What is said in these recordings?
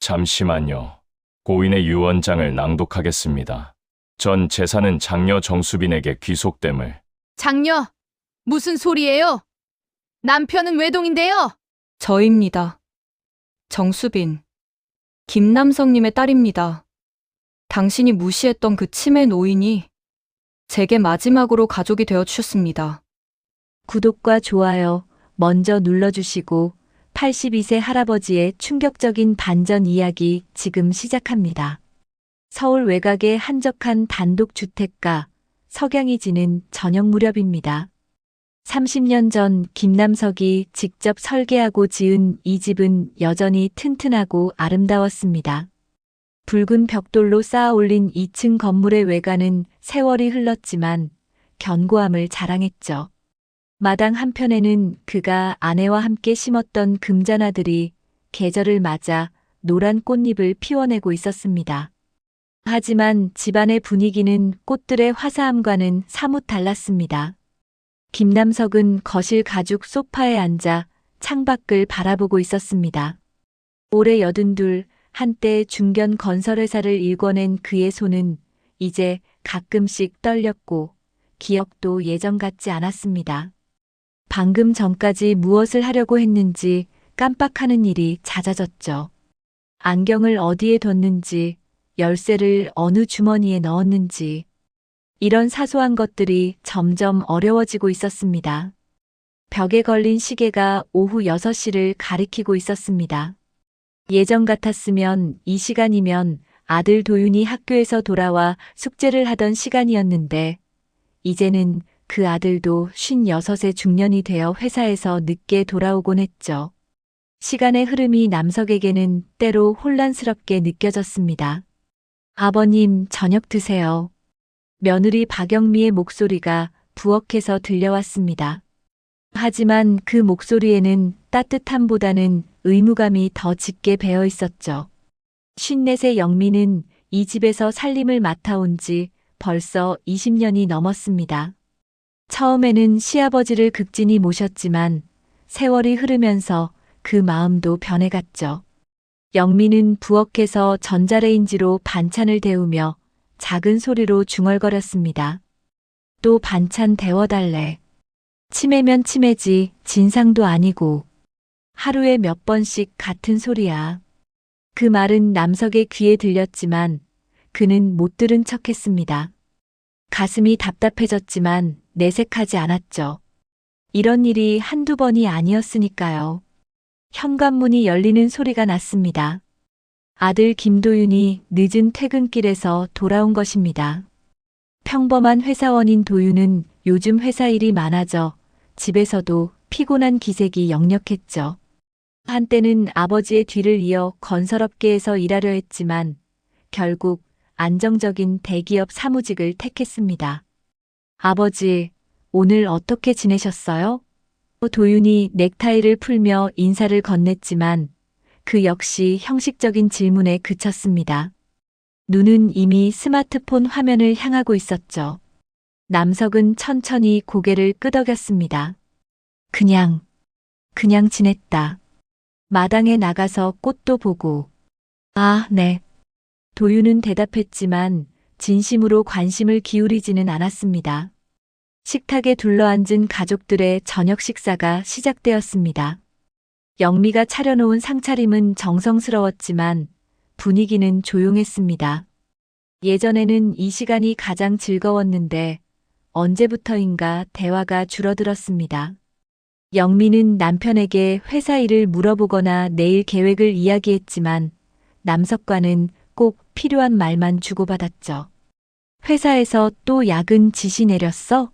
잠시만요. 고인의 유언장을 낭독하겠습니다. 전 재산은 장녀 정수빈에게 귀속됨을. 장녀, 무슨 소리예요? 남편은 외동인데요. 저입니다. 정수빈. 김남성님의 딸입니다. 당신이 무시했던 그 치매 노인이 제게 마지막으로 가족이 되어 주셨습니다. 구독과 좋아요 먼저 눌러주시고 82세 할아버지의 충격적인 반전 이야기 지금 시작합니다. 서울 외곽의 한적한 단독주택가 석양이 지는 저녁 무렵입니다. 30년 전 김남석이 직접 설계하고 지은 이 집은 여전히 튼튼하고 아름다웠습니다. 붉은 벽돌로 쌓아 올린 2층 건물의 외관은 세월이 흘렀지만 견고함을 자랑했죠. 마당 한편에는 그가 아내와 함께 심었던 금자나들이 계절을 맞아 노란 꽃잎을 피워내고 있었습니다. 하지만 집안의 분위기는 꽃들의 화사함과는 사뭇 달랐습니다. 김남석은 거실 가죽 소파에 앉아 창밖을 바라보고 있었습니다. 올해 82, 한때 중견 건설회사를 일궈낸 그의 손은 이제 가끔씩 떨렸고 기억도 예전 같지 않았습니다. 방금 전까지 무엇을 하려고 했는지 깜빡하는 일이 잦아졌죠. 안경을 어디에 뒀는지, 열쇠를 어느 주머니에 넣었는지, 이런 사소한 것들이 점점 어려워지고 있었습니다. 벽에 걸린 시계가 오후 6시를 가리키고 있었습니다. 예전 같았으면 이 시간이면 아들 도윤이 학교에서 돌아와 숙제를 하던 시간이었는데 이제는 그 아들도 56의 중년이 되어 회사에서 늦게 돌아오곤 했죠. 시간의 흐름이 남석에게는 때로 혼란스럽게 느껴졌습니다. 아버님, 저녁 드세요. 며느리 박영미의 목소리가 부엌에서 들려왔습니다. 하지만 그 목소리에는 따뜻함보다는 의무감이 더 짙게 배어 있었죠. 54세 영미는 이 집에서 살림을 맡아온 지 벌써 20년이 넘었습니다. 처음에는 시아버지를 극진히 모셨지만 세월이 흐르면서 그 마음도 변해갔죠. 영미는 부엌에서 전자레인지로 반찬을 데우며 작은 소리로 중얼거렸습니다. 또 반찬 데워달래. 치매면 치매지 진상도 아니고 하루에 몇 번씩 같은 소리야. 그 말은 남석의 귀에 들렸지만 그는 못 들은 척했습니다. 가슴이 답답해졌지만 내색하지 않았죠. 이런 일이 한두 번이 아니었으니까요. 현관문이 열리는 소리가 났습니다. 아들 김도윤이 늦은 퇴근길에서 돌아온 것입니다. 평범한 회사원인 도윤은 요즘 회사 일이 많아져 집에서도 피곤한 기색이 역력했죠. 한때는 아버지의 뒤를 이어 건설업계에서 일하려 했지만 결국 안정적인 대기업 사무직을 택했습니다. 아버지, 오늘 어떻게 지내셨어요? 도윤이 넥타이를 풀며 인사를 건넸지만 그 역시 형식적인 질문에 그쳤습니다. 눈은 이미 스마트폰 화면을 향하고 있었죠. 남석은 천천히 고개를 끄덕였습니다. 그냥 지냈다. 마당에 나가서 꽃도 보고. 아, 네. 도윤은 대답했지만 진심으로 관심을 기울이지는 않았습니다. 식탁에 둘러앉은 가족들의 저녁 식사가 시작되었습니다. 영미가 차려놓은 상차림은 정성스러웠지만 분위기는 조용했습니다. 예전에는 이 시간이 가장 즐거웠는데 언제부터인가 대화가 줄어들었습니다. 영미는 남편에게 회사 일을 물어보거나 내일 계획을 이야기했지만 남석과는 꼭 필요한 말만 주고받았죠. 회사에서 또 야근 지시 내렸어?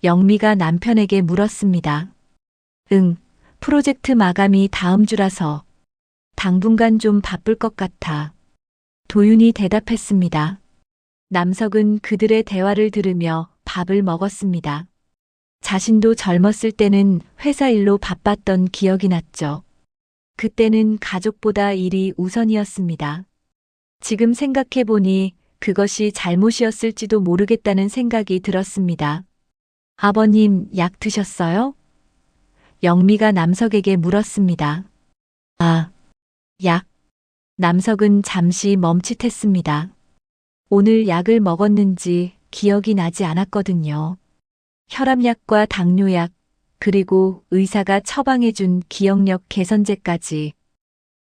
영미가 남편에게 물었습니다. 응, 프로젝트 마감이 다음 주라서 당분간 좀 바쁠 것 같아. 도윤이 대답했습니다. 남석은 그들의 대화를 들으며 밥을 먹었습니다. 자신도 젊었을 때는 회사 일로 바빴던 기억이 났죠. 그때는 가족보다 일이 우선이었습니다. 지금 생각해보니 그것이 잘못이었을지도 모르겠다는 생각이 들었습니다. 아버님, 약 드셨어요? 영미가 남석에게 물었습니다. 아, 약. 남석은 잠시 멈칫했습니다. 오늘 약을 먹었는지 기억이 나지 않았거든요. 혈압약과 당뇨약, 그리고 의사가 처방해준 기억력 개선제까지.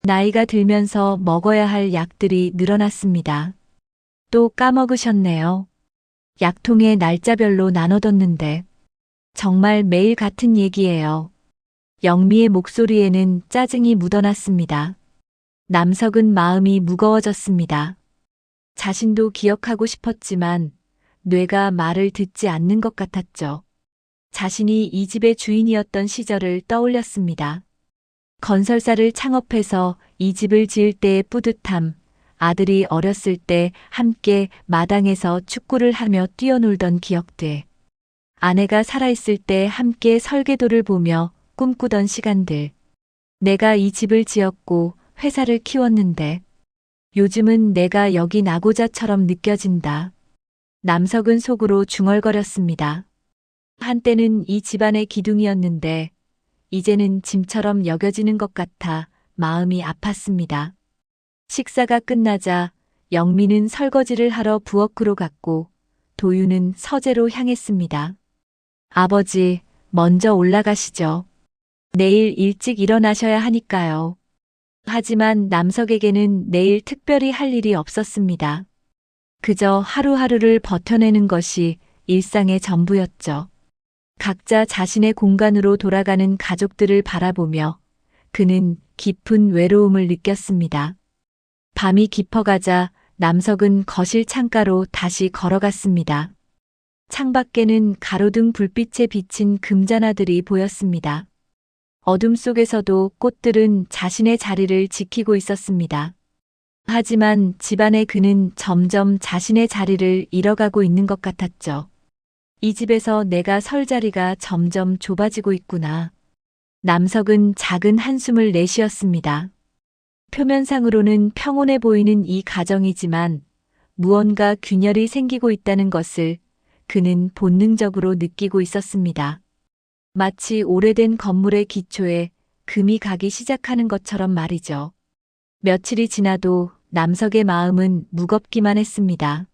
나이가 들면서 먹어야 할 약들이 늘어났습니다. 또 까먹으셨네요. 약통에 날짜별로 나눠뒀는데. 정말 매일 같은 얘기예요. 영미의 목소리에는 짜증이 묻어났습니다. 남석은 마음이 무거워졌습니다. 자신도 기억하고 싶었지만 뇌가 말을 듣지 않는 것 같았죠. 자신이 이 집의 주인이었던 시절을 떠올렸습니다. 건설사를 창업해서 이 집을 지을 때의 뿌듯함, 아들이 어렸을 때 함께 마당에서 축구를 하며 뛰어놀던 기억들, 아내가 살아있을 때 함께 설계도를 보며 꿈꾸던 시간들. 내가 이 집을 지었고 회사를 키웠는데 요즘은 내가 여기 나고자처럼 느껴진다. 남석은 속으로 중얼거렸습니다. 한때는 이 집안의 기둥이었는데 이제는 짐처럼 여겨지는 것 같아 마음이 아팠습니다. 식사가 끝나자 영미는 설거지를 하러 부엌으로 갔고 도유는 서재로 향했습니다. 아버지, 먼저 올라가시죠. 내일 일찍 일어나셔야 하니까요. 하지만 남석에게는 내일 특별히 할 일이 없었습니다. 그저 하루하루를 버텨내는 것이 일상의 전부였죠. 각자 자신의 공간으로 돌아가는 가족들을 바라보며 그는 깊은 외로움을 느꼈습니다. 밤이 깊어가자 남석은 거실 창가로 다시 걸어갔습니다. 창밖에는 가로등 불빛에 비친 금잔아들이 보였습니다. 어둠 속에서도 꽃들은 자신의 자리를 지키고 있었습니다. 하지만 집안의 그는 점점 자신의 자리를 잃어가고 있는 것 같았죠. 이 집에서 내가 설 자리가 점점 좁아지고 있구나. 남석은 작은 한숨을 내쉬었습니다. 표면상으로는 평온해 보이는 이 가정이지만 무언가 균열이 생기고 있다는 것을 그는 본능적으로 느끼고 있었습니다. 마치 오래된 건물의 기초에 금이 가기 시작하는 것처럼 말이죠. 며칠이 지나도 남석의 마음은 무겁기만 했습니다.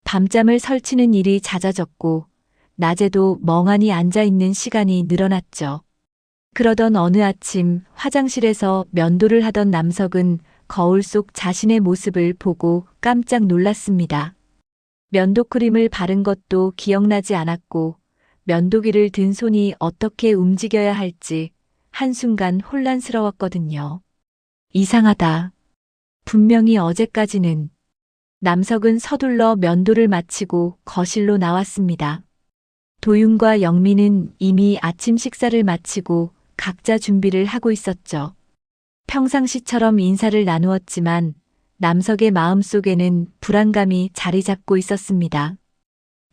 밤잠을 설치는 일이 잦아졌고 낮에도 멍하니 앉아있는 시간이 늘어났죠. 그러던 어느 아침 화장실에서 면도를 하던 남석은 거울 속 자신의 모습을 보고 깜짝 놀랐습니다. 면도 크림을 바른 것도 기억나지 않았고 면도기를 든 손이 어떻게 움직여야 할지 한순간 혼란스러웠거든요. 이상하다. 분명히 어제까지는. 남석은 서둘러 면도를 마치고 거실로 나왔습니다. 도윤과 영미는 이미 아침 식사를 마치고 각자 준비를 하고 있었죠. 평상시처럼 인사를 나누었지만 남석의 마음속에는 불안감이 자리 잡고 있었습니다.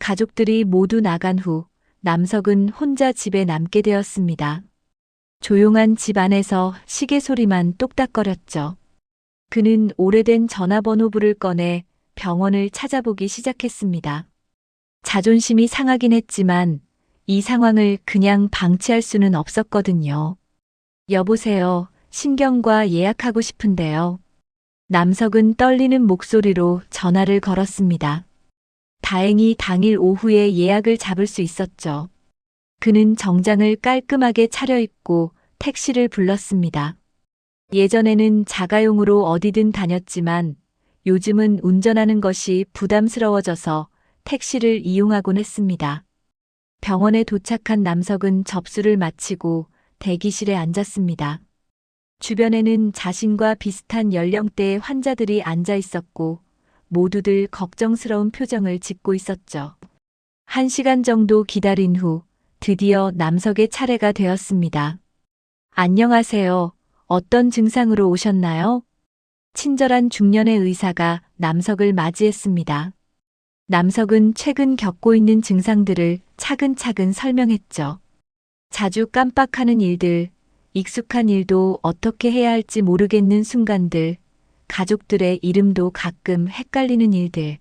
가족들이 모두 나간 후 남석은 혼자 집에 남게 되었습니다. 조용한 집 안에서 시계 소리만 똑딱거렸죠. 그는 오래된 전화번호부를 꺼내 병원을 찾아보기 시작했습니다. 자존심이 상하긴 했지만 이 상황을 그냥 방치할 수는 없었거든요. 여보세요. 신경과 예약하고 싶은데요. 남석은 떨리는 목소리로 전화를 걸었습니다. 다행히 당일 오후에 예약을 잡을 수 있었죠. 그는 정장을 깔끔하게 차려입고 택시를 불렀습니다. 예전에는 자가용으로 어디든 다녔지만 요즘은 운전하는 것이 부담스러워져서 택시를 이용하곤 했습니다. 병원에 도착한 남석은 접수를 마치고 대기실에 앉았습니다. 주변에는 자신과 비슷한 연령대의 환자들이 앉아 있었고 모두들 걱정스러운 표정을 짓고 있었죠. 1시간 정도 기다린 후 드디어 남석의 차례가 되었습니다. 안녕하세요. 어떤 증상으로 오셨나요? 친절한 중년의 의사가 남석을 맞이했습니다. 남석은 최근 겪고 있는 증상들을 차근차근 설명했죠. 자주 깜빡하는 일들, 익숙한 일도 어떻게 해야 할지 모르겠는 순간들, 가족들의 이름도 가끔 헷갈리는 일들.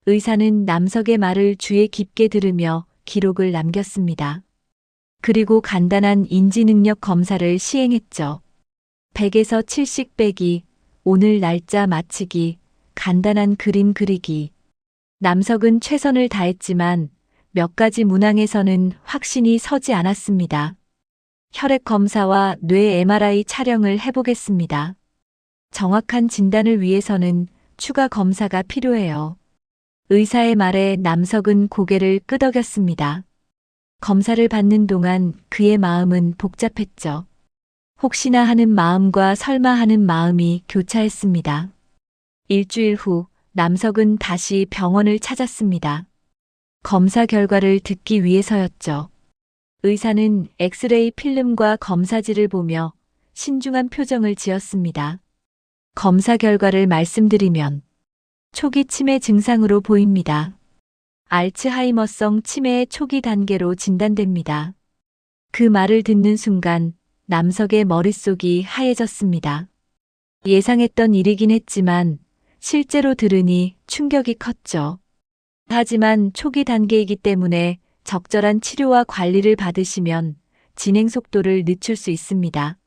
의사는 남석의 말을 귀에 깊게 들으며 기록을 남겼습니다. 그리고 간단한 인지능력 검사를 시행했죠. 100에서 70 빼기, 오늘 날짜 맞히기, 간단한 그림 그리기. 남석은 최선을 다했지만 몇 가지 문항에서는 확신이 서지 않았습니다. 혈액 검사와 뇌 MRI 촬영을 해보겠습니다. 정확한 진단을 위해서는 추가 검사가 필요해요. 의사의 말에 남석은 고개를 끄덕였습니다. 검사를 받는 동안 그의 마음은 복잡했죠. 혹시나 하는 마음과 설마 하는 마음이 교차했습니다. 일주일 후 남석은 다시 병원을 찾았습니다. 검사 결과를 듣기 위해서였죠. 의사는 엑스레이 필름과 검사지를 보며 신중한 표정을 지었습니다. 검사 결과를 말씀드리면 초기 치매 증상으로 보입니다. 알츠하이머성 치매의 초기 단계로 진단됩니다. 그 말을 듣는 순간 남석의 머릿속이 하얘졌습니다. 예상했던 일이긴 했지만 실제로 들으니 충격이 컸죠. 하지만 초기 단계이기 때문에 적절한 치료와 관리를 받으시면 진행 속도를 늦출 수 있습니다.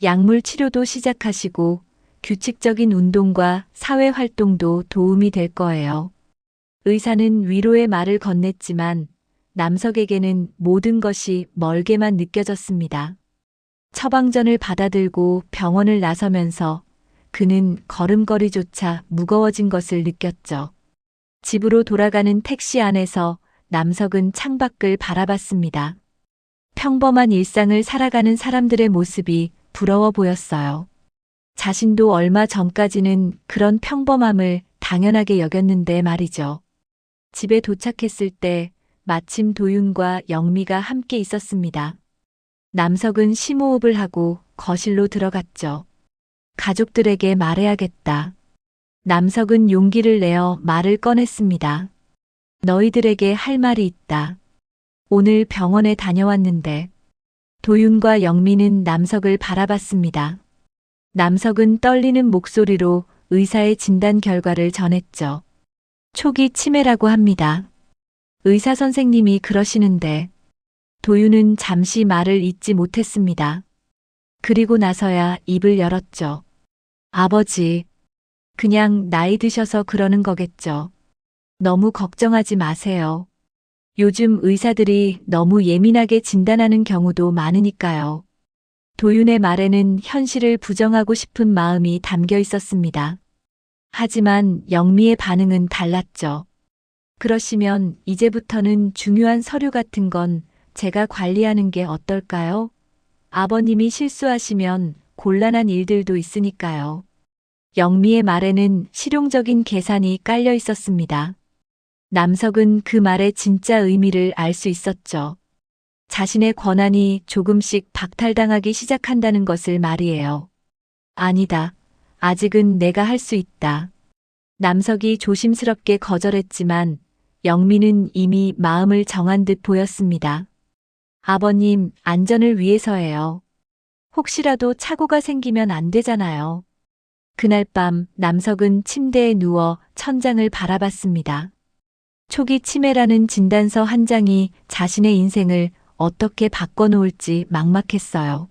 약물 치료도 시작하시고 규칙적인 운동과 사회 활동도 도움이 될 거예요. 의사는 위로의 말을 건넸지만 남석에게는 모든 것이 멀게만 느껴졌습니다. 처방전을 받아들고 병원을 나서면서 그는 걸음걸이조차 무거워진 것을 느꼈죠. 집으로 돌아가는 택시 안에서 남석은 창밖을 바라봤습니다. 평범한 일상을 살아가는 사람들의 모습이 부러워 보였어요. 자신도 얼마 전까지는 그런 평범함을 당연하게 여겼는데 말이죠. 집에 도착했을 때 마침 도윤과 영미가 함께 있었습니다. 남석은 심호흡을 하고 거실로 들어갔죠. 가족들에게 말해야겠다. 남석은 용기를 내어 말을 꺼냈습니다. 너희들에게 할 말이 있다. 오늘 병원에 다녀왔는데. 도윤과 영미는 남석을 바라봤습니다. 남석은 떨리는 목소리로 의사의 진단 결과를 전했죠. 초기 치매라고 합니다. 의사 선생님이 그러시는데. 도윤은 잠시 말을 잇지 못했습니다. 그리고 나서야 입을 열었죠. 아버지, 그냥 나이 드셔서 그러는 거겠죠. 너무 걱정하지 마세요. 요즘 의사들이 너무 예민하게 진단하는 경우도 많으니까요. 도윤의 말에는 현실을 부정하고 싶은 마음이 담겨 있었습니다. 하지만 영미의 반응은 달랐죠. 그러시면 이제부터는 중요한 서류 같은 건 제가 관리하는 게 어떨까요? 아버님이 실수하시면 곤란한 일들도 있으니까요. 영미의 말에는 실용적인 계산이 깔려 있었습니다. 남석은 그 말의 진짜 의미를 알 수 있었죠. 자신의 권한이 조금씩 박탈당하기 시작한다는 것을 말이에요. 아니다. 아직은 내가 할 수 있다. 남석이 조심스럽게 거절했지만 영미는 이미 마음을 정한 듯 보였습니다. 아버님, 안전을 위해서예요. 혹시라도 착오가 생기면 안 되잖아요. 그날 밤 남석은 침대에 누워 천장을 바라봤습니다. 초기 치매라는 진단서 한 장이 자신의 인생을 어떻게 바꿔놓을지 막막했어요.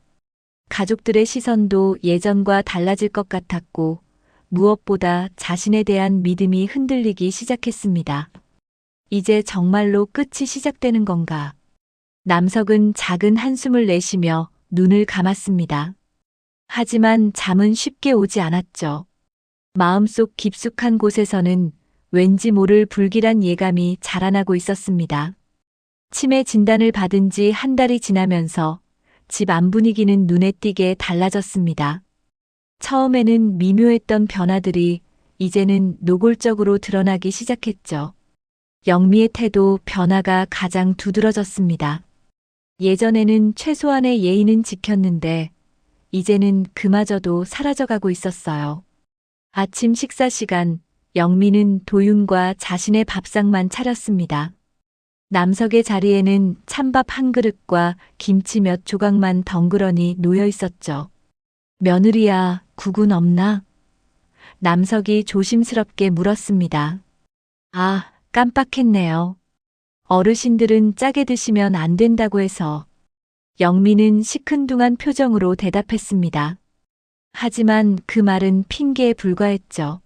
가족들의 시선도 예전과 달라질 것 같았고 무엇보다 자신에 대한 믿음이 흔들리기 시작했습니다. 이제 정말로 끝이 시작되는 건가? 남석은 작은 한숨을 내쉬며 눈을 감았습니다. 하지만 잠은 쉽게 오지 않았죠. 마음속 깊숙한 곳에서는 왠지 모를 불길한 예감이 자라나고 있었습니다. 치매 진단을 받은 지 한 달이 지나면서 집 안 분위기는 눈에 띄게 달라졌습니다. 처음에는 미묘했던 변화들이 이제는 노골적으로 드러나기 시작했죠. 영미의 태도 변화가 가장 두드러졌습니다. 예전에는 최소한의 예의는 지켰는데 이제는 그마저도 사라져가고 있었어요. 아침 식사 시간, 영미는 도윤과 자신의 밥상만 차렸습니다. 남석의 자리에는 찬밥 한 그릇과 김치 몇 조각만 덩그러니 놓여 있었죠. 며느리야, 국은 없나? 남석이 조심스럽게 물었습니다. 아, 깜빡했네요. 어르신들은 짜게 드시면 안 된다고 해서. 영미는 시큰둥한 표정으로 대답했습니다. 하지만 그 말은 핑계에 불과했죠.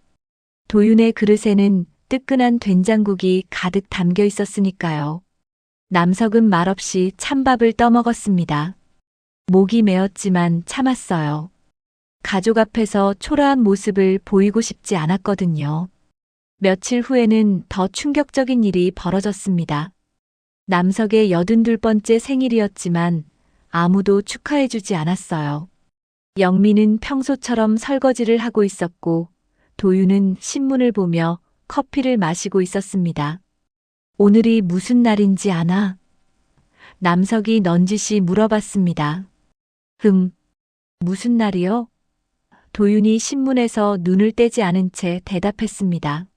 도윤의 그릇에는 뜨끈한 된장국이 가득 담겨 있었으니까요. 남석은 말없이 찬밥을 떠먹었습니다. 목이 메었지만 참았어요. 가족 앞에서 초라한 모습을 보이고 싶지 않았거든요. 며칠 후에는 더 충격적인 일이 벌어졌습니다. 남석의 82번째 생일이었지만 아무도 축하해주지 않았어요. 영미는 평소처럼 설거지를 하고 있었고 도윤은 신문을 보며 커피를 마시고 있었습니다. 오늘이 무슨 날인지 아나? 남석이 넌지시 물어봤습니다. 무슨 날이요? 도윤이 신문에서 눈을 떼지 않은 채 대답했습니다.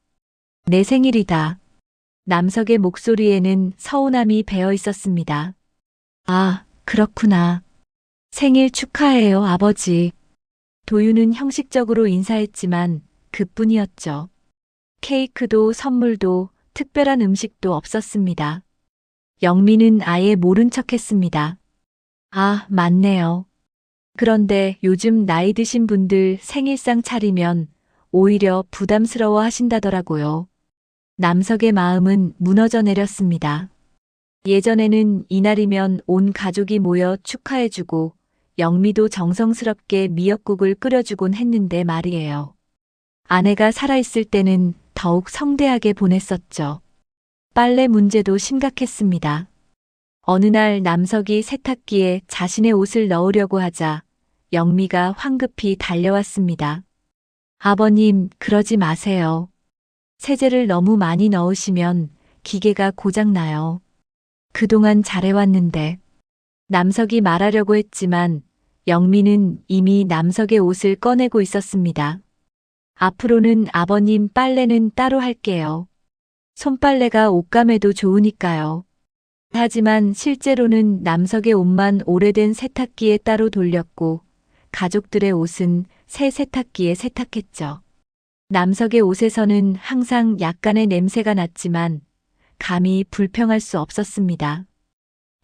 내 생일이다. 남석의 목소리에는 서운함이 배어 있었습니다. 아, 그렇구나. 생일 축하해요, 아버지. 도윤은 형식적으로 인사했지만 그뿐이었죠. 케이크도 선물도 특별한 음식도 없었습니다. 영미는 아예 모른 척했습니다. 아, 맞네요. 그런데 요즘 나이 드신 분들 생일상 차리면 오히려 부담스러워 하신다더라고요. 남석의 마음은 무너져 내렸습니다. 예전에는 이날이면 온 가족이 모여 축하해주고 영미도 정성스럽게 미역국을 끓여주곤 했는데 말이에요. 아내가 살아있을 때는 더욱 성대하게 보냈었죠. 빨래 문제도 심각했습니다. 어느 날 남석이 세탁기에 자신의 옷을 넣으려고 하자 영미가 황급히 달려왔습니다. 아버님, 그러지 마세요. 세제를 너무 많이 넣으시면 기계가 고장나요. 그동안 잘해왔는데. 남석이 말하려고 했지만 영미는 이미 남석의 옷을 꺼내고 있었습니다. 앞으로는 아버님 빨래는 따로 할게요. 손빨래가 옷감에도 좋으니까요. 하지만 실제로는 남석의 옷만 오래된 세탁기에 따로 돌렸고 가족들의 옷은 새 세탁기에 세탁했죠. 남석의 옷에서는 항상 약간의 냄새가 났지만 감히 불평할 수 없었습니다.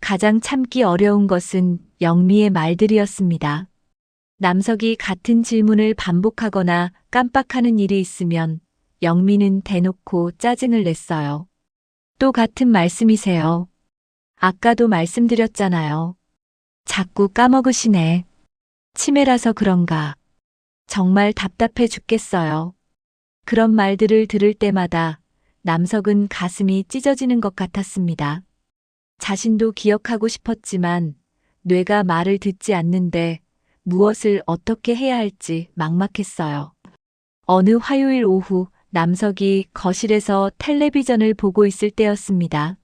가장 참기 어려운 것은 영미의 말들이었습니다. 남석이 같은 질문을 반복하거나 깜빡하는 일이 있으면 영미는 대놓고 짜증을 냈어요. 또 같은 말씀이세요. 아까도 말씀드렸잖아요. 자꾸 까먹으시네. 치매라서 그런가. 정말 답답해 죽겠어요. 그런 말들을 들을 때마다 남석은 가슴이 찢어지는 것 같았습니다. 자신도 기억하고 싶었지만 뇌가 말을 듣지 않는데 무엇을 어떻게 해야 할지 막막했어요. 어느 화요일 오후 남석이 거실에서 텔레비전을 보고 있을 때였습니다.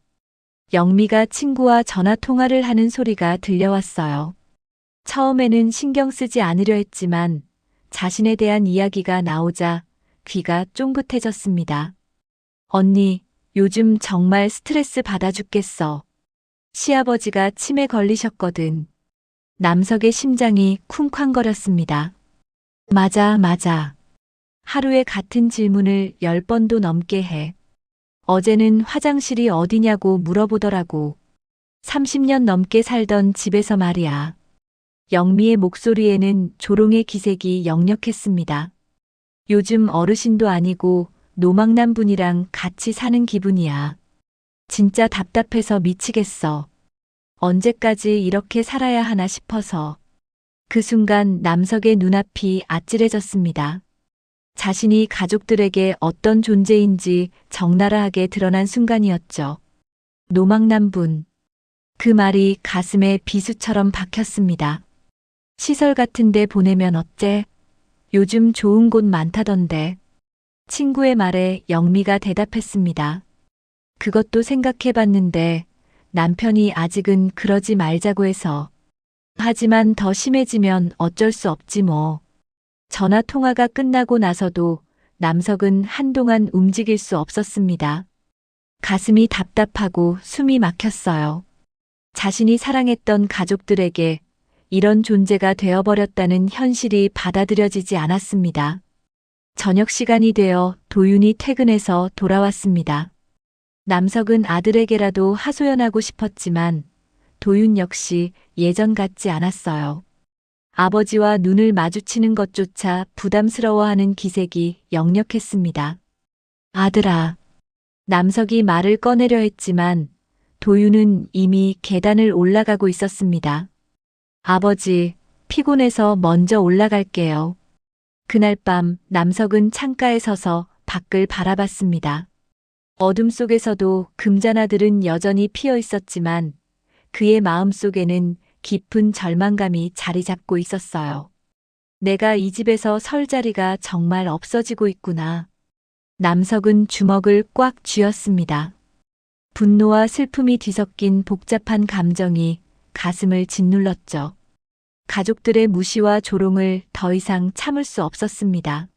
영미가 친구와 전화 통화를 하는 소리가 들려왔어요. 처음에는 신경 쓰지 않으려 했지만 자신에 대한 이야기가 나오자 귀가 쫑긋해졌습니다. 언니, 요즘 정말 스트레스 받아 죽겠어. 시아버지가 치매 걸리셨거든. 남석의 심장이 쿵쾅거렸습니다. 맞아. 하루에 같은 질문을 10번도 넘게 해. 어제는 화장실이 어디냐고 물어보더라고. 30년 넘게 살던 집에서 말이야. 영미의 목소리에는 조롱의 기색이 역력했습니다. 요즘 어르신도 아니고 노망난 분이랑 같이 사는 기분이야. 진짜 답답해서 미치겠어. 언제까지 이렇게 살아야 하나 싶어서. 그 순간 남석의 눈앞이 아찔해졌습니다. 자신이 가족들에게 어떤 존재인지 적나라하게 드러난 순간이었죠. 노망난 분. 그 말이 가슴에 비수처럼 박혔습니다. 시설 같은 데 보내면 어째? 요즘 좋은 곳 많다던데. 친구의 말에 영미가 대답했습니다. 그것도 생각해봤는데 남편이 아직은 그러지 말자고 해서. 하지만 더 심해지면 어쩔 수 없지 뭐. 전화 통화가 끝나고 나서도 남석은 한동안 움직일 수 없었습니다. 가슴이 답답하고 숨이 막혔어요. 자신이 사랑했던 가족들에게 이런 존재가 되어버렸다는 현실이 받아들여지지 않았습니다. 저녁 시간이 되어 도윤이 퇴근해서 돌아왔습니다. 남석은 아들에게라도 하소연하고 싶었지만 도윤 역시 예전 같지 않았어요. 아버지와 눈을 마주치는 것조차 부담스러워하는 기색이 역력했습니다. 아들아. 남석이 말을 꺼내려 했지만 도윤은 이미 계단을 올라가고 있었습니다. 아버지, 피곤해서 먼저 올라갈게요. 그날 밤 남석은 창가에 서서 밖을 바라봤습니다. 어둠 속에서도 금자나들은 여전히 피어 있었지만 그의 마음속에는 깊은 절망감이 자리 잡고 있었어요. 내가 이 집에서 설 자리가 정말 없어지고 있구나. 남석은 주먹을 꽉 쥐었습니다. 분노와 슬픔이 뒤섞인 복잡한 감정이 가슴을 짓눌렀죠. 가족들의 무시와 조롱을 더 이상 참을 수 없었습니다.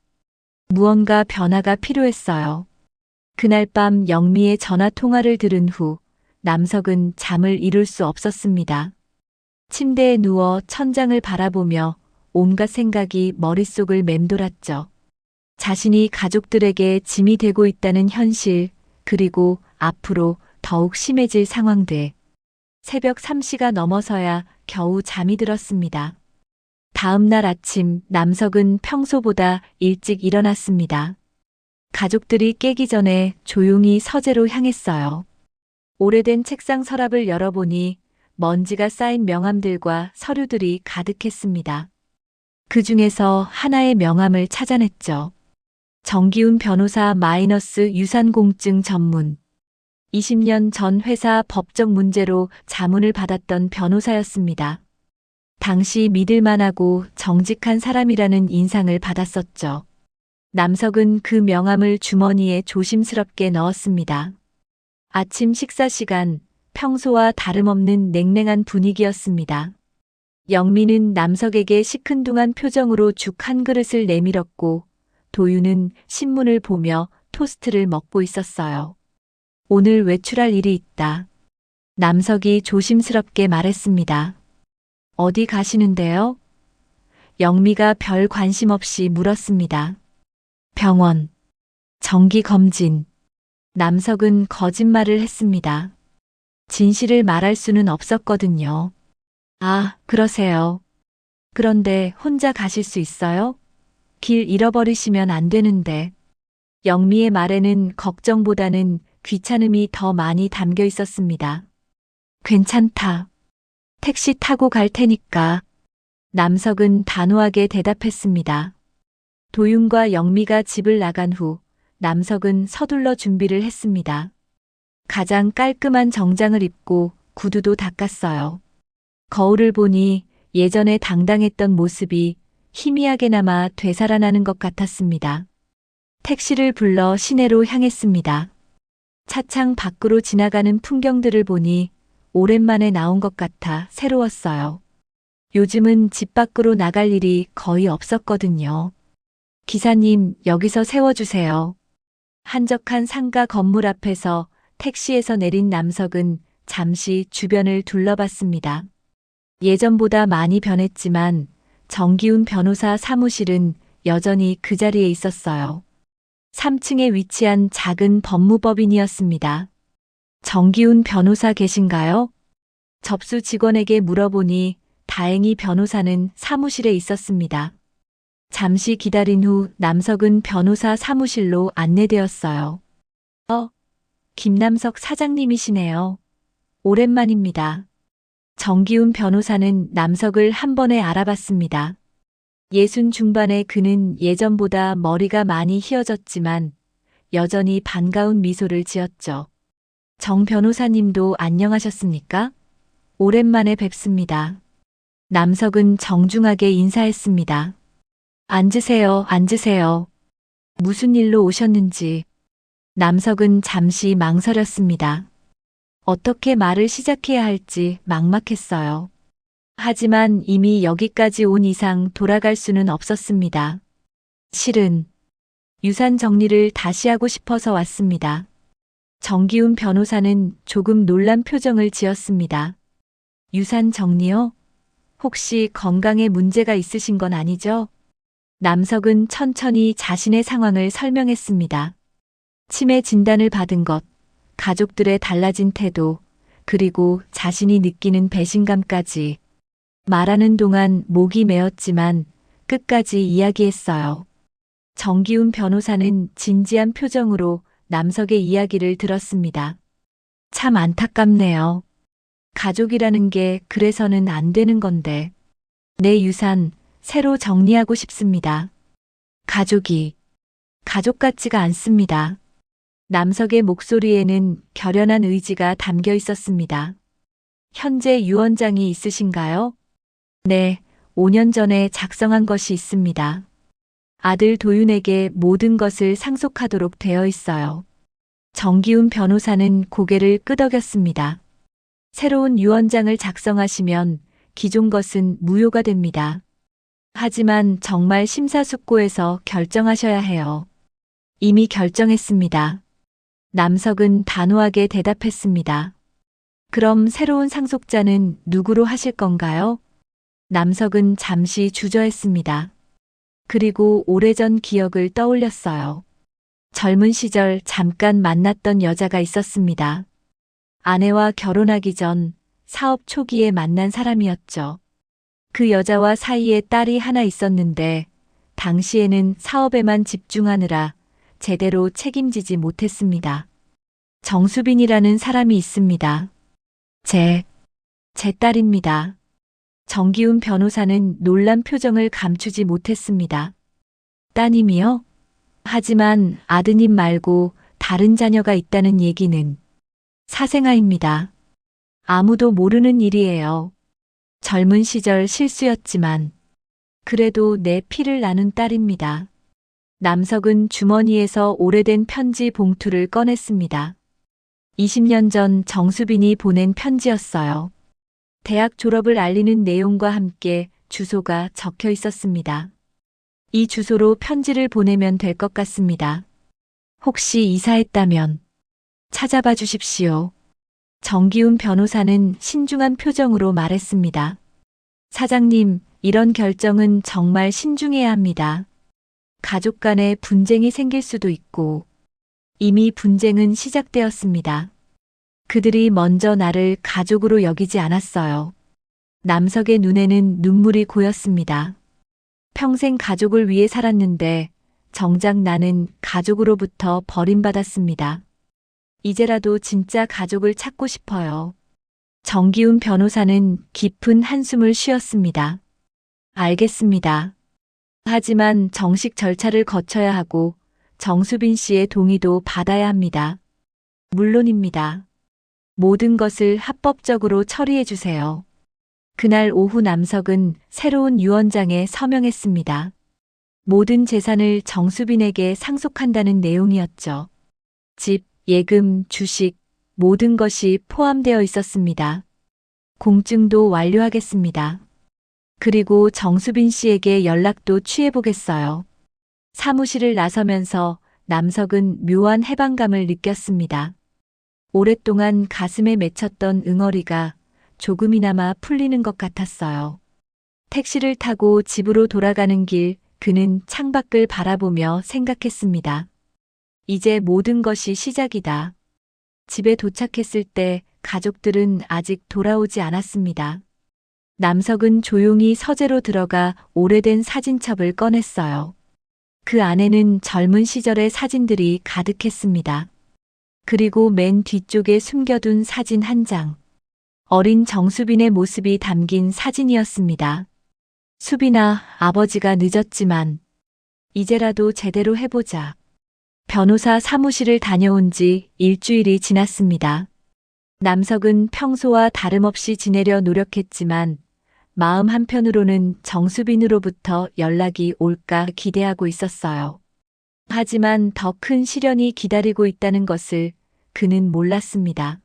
무언가 변화가 필요했어요. 그날 밤 영미의 전화 통화를 들은 후 남석은 잠을 이룰 수 없었습니다. 침대에 누워 천장을 바라보며 온갖 생각이 머릿속을 맴돌았죠. 자신이 가족들에게 짐이 되고 있다는 현실, 그리고 앞으로 더욱 심해질 상황들. 새벽 3시가 넘어서야 겨우 잠이 들었습니다. 다음 날 아침 남석은 평소보다 일찍 일어났습니다. 가족들이 깨기 전에 조용히 서재로 향했어요. 오래된 책상 서랍을 열어보니 먼지가 쌓인 명함들과 서류들이 가득했습니다. 그 중에서 하나의 명함을 찾아냈죠. 정기훈 변호사 마이너스 유산공증 전문. 20년 전 회사 법적 문제로 자문을 받았던 변호사였습니다. 당시 믿을만하고 정직한 사람이라는 인상을 받았었죠. 남석은 그 명함을 주머니에 조심스럽게 넣었습니다. 아침 식사 시간, 평소와 다름없는 냉랭한 분위기였습니다. 영미는 남석에게 시큰둥한 표정으로 죽 한 그릇을 내밀었고 도윤은 신문을 보며 토스트를 먹고 있었어요. 오늘 외출할 일이 있다. 남석이 조심스럽게 말했습니다. 어디 가시는데요? 영미가 별 관심 없이 물었습니다. 병원. 정기 검진. 남석은 거짓말을 했습니다. 진실을 말할 수는 없었거든요. 아, 그러세요. 그런데 혼자 가실 수 있어요? 길 잃어버리시면 안 되는데. 영미의 말에는 걱정보다는 귀찮음이 더 많이 담겨 있었습니다. 괜찮다. 택시 타고 갈 테니까. 남석은 단호하게 대답했습니다. 도윤과 영미가 집을 나간 후 남석은 서둘러 준비를 했습니다. 가장 깔끔한 정장을 입고 구두도 닦았어요. 거울을 보니 예전에 당당했던 모습이 희미하게나마 되살아나는 것 같았습니다. 택시를 불러 시내로 향했습니다. 차창 밖으로 지나가는 풍경들을 보니 오랜만에 나온 것 같아 새로웠어요. 요즘은 집 밖으로 나갈 일이 거의 없었거든요. 기사님, 여기서 세워주세요. 한적한 상가 건물 앞에서 택시에서 내린 남석은 잠시 주변을 둘러봤습니다. 예전보다 많이 변했지만 정기훈 변호사 사무실은 여전히 그 자리에 있었어요. 3층에 위치한 작은 법무법인이었습니다. 정기훈 변호사 계신가요? 접수 직원에게 물어보니 다행히 변호사는 사무실에 있었습니다. 잠시 기다린 후 남석은 변호사 사무실로 안내되었어요. 김남석 사장님이시네요. 오랜만입니다. 정기훈 변호사는 남석을 한 번에 알아봤습니다. 60 중반의 그는 예전보다 머리가 많이 휘어졌지만 여전히 반가운 미소를 지었죠. 정 변호사님도 안녕하셨습니까? 오랜만에 뵙습니다. 남석은 정중하게 인사했습니다. 앉으세요, 앉으세요. 무슨 일로 오셨는지. 남석은 잠시 망설였습니다. 어떻게 말을 시작해야 할지 막막했어요. 하지만 이미 여기까지 온 이상 돌아갈 수는 없었습니다. 실은 유산 정리를 다시 하고 싶어서 왔습니다. 정기훈 변호사는 조금 놀란 표정을 지었습니다. 유산 정리요? 혹시 건강에 문제가 있으신 건 아니죠? 남석은 천천히 자신의 상황을 설명했습니다. 치매 진단을 받은 것, 가족들의 달라진 태도, 그리고 자신이 느끼는 배신감까지. 말하는 동안 목이 메었지만 끝까지 이야기했어요. 정기훈 변호사는 진지한 표정으로 남석의 이야기를 들었습니다. 참 안타깝네요. 가족이라는 게 그래서는 안 되는 건데. 내 유산 새로 정리하고 싶습니다. 가족 같지가 않습니다. 남석의 목소리에는 결연한 의지가 담겨 있었습니다. 현재 유언장이 있으신가요? 네, 5년 전에 작성한 것이 있습니다. 아들 도윤에게 모든 것을 상속하도록 되어 있어요. 정기훈 변호사는 고개를 끄덕였습니다. 새로운 유언장을 작성하시면 기존 것은 무효가 됩니다. 하지만 정말 심사숙고해서 결정하셔야 해요. 이미 결정했습니다. 남석은 단호하게 대답했습니다. 그럼 새로운 상속자는 누구로 하실 건가요? 남석은 잠시 주저했습니다. 그리고 오래전 기억을 떠올렸어요. 젊은 시절 잠깐 만났던 여자가 있었습니다. 아내와 결혼하기 전 사업 초기에 만난 사람이었죠. 그 여자와 사이에 딸이 하나 있었는데 당시에는 사업에만 집중하느라 제대로 책임지지 못했습니다. 정수빈이라는 사람이 있습니다. 제 딸입니다. 정기훈 변호사는 놀란 표정을 감추지 못했습니다. 따님이요? 하지만 아드님 말고 다른 자녀가 있다는 얘기는 사생아입니다. 아무도 모르는 일이에요. 젊은 시절 실수였지만 그래도 내 피를 나눈 딸입니다. 남석은 주머니에서 오래된 편지 봉투를 꺼냈습니다. 20년 전 정수빈이 보낸 편지였어요. 대학 졸업을 알리는 내용과 함께 주소가 적혀 있었습니다. 이 주소로 편지를 보내면 될 것 같습니다. 혹시 이사했다면 찾아봐 주십시오. 정기훈 변호사는 신중한 표정으로 말했습니다. 사장님, 이런 결정은 정말 신중해야 합니다. 가족 간에 분쟁이 생길 수도 있고 이미 분쟁은 시작되었습니다. 그들이 먼저 나를 가족으로 여기지 않았어요. 남석의 눈에는 눈물이 고였습니다. 평생 가족을 위해 살았는데 정작 나는 가족으로부터 버림받았습니다. 이제라도 진짜 가족을 찾고 싶어요. 정기훈 변호사는 깊은 한숨을 쉬었습니다. 알겠습니다. 하지만 정식 절차를 거쳐야 하고 정수빈 씨의 동의도 받아야 합니다. 물론입니다. 모든 것을 합법적으로 처리해 주세요. 그날 오후 남석은 새로운 유언장에 서명했습니다. 모든 재산을 정수빈에게 상속한다는 내용이었죠. 집, 예금, 주식, 모든 것이 포함되어 있었습니다. 공증도 완료하겠습니다. 그리고 정수빈 씨에게 연락도 취해보겠어요. 사무실을 나서면서 남석은 묘한 해방감을 느꼈습니다. 오랫동안 가슴에 맺혔던 응어리가 조금이나마 풀리는 것 같았어요. 택시를 타고 집으로 돌아가는 길, 그는 창밖을 바라보며 생각했습니다. 이제 모든 것이 시작이다. 집에 도착했을 때 가족들은 아직 돌아오지 않았습니다. 남석은 조용히 서재로 들어가 오래된 사진첩을 꺼냈어요. 그 안에는 젊은 시절의 사진들이 가득했습니다. 그리고 맨 뒤쪽에 숨겨둔 사진 한 장. 어린 정수빈의 모습이 담긴 사진이었습니다. 수빈아, 아버지가 늦었지만 이제라도 제대로 해보자. 변호사 사무실을 다녀온 지 일주일이 지났습니다. 남석은 평소와 다름없이 지내려 노력했지만 마음 한편으로는 정수빈으로부터 연락이 올까 기대하고 있었어요. 하지만 더 큰 시련이 기다리고 있다는 것을 그는 몰랐습니다.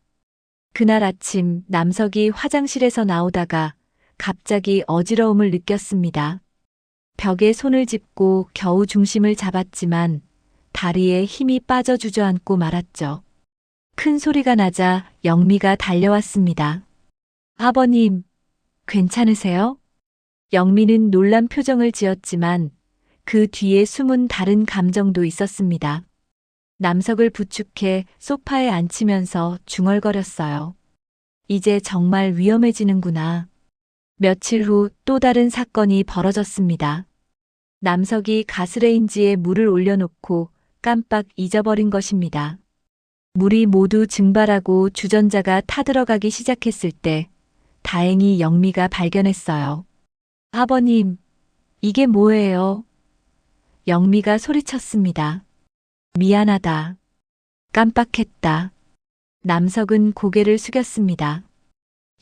그날 아침 남석이 화장실에서 나오다가 갑자기 어지러움을 느꼈습니다. 벽에 손을 짚고 겨우 중심을 잡았지만 다리에 힘이 빠져 주저앉고 말았죠. 큰 소리가 나자 영미가 달려왔습니다. 아버님, 괜찮으세요? 영미는 놀란 표정을 지었지만 그 뒤에 숨은 다른 감정도 있었습니다. 남석을 부축해 소파에 앉히면서 중얼거렸어요. 이제 정말 위험해지는구나. 며칠 후 또 다른 사건이 벌어졌습니다. 남석이 가스레인지에 물을 올려놓고 깜빡 잊어버린 것입니다. 물이 모두 증발하고 주전자가 타들어가기 시작했을 때 다행히 영미가 발견했어요. 아버님, 이게 뭐예요? 영미가 소리쳤습니다. 미안하다. 깜빡했다. 남석은 고개를 숙였습니다.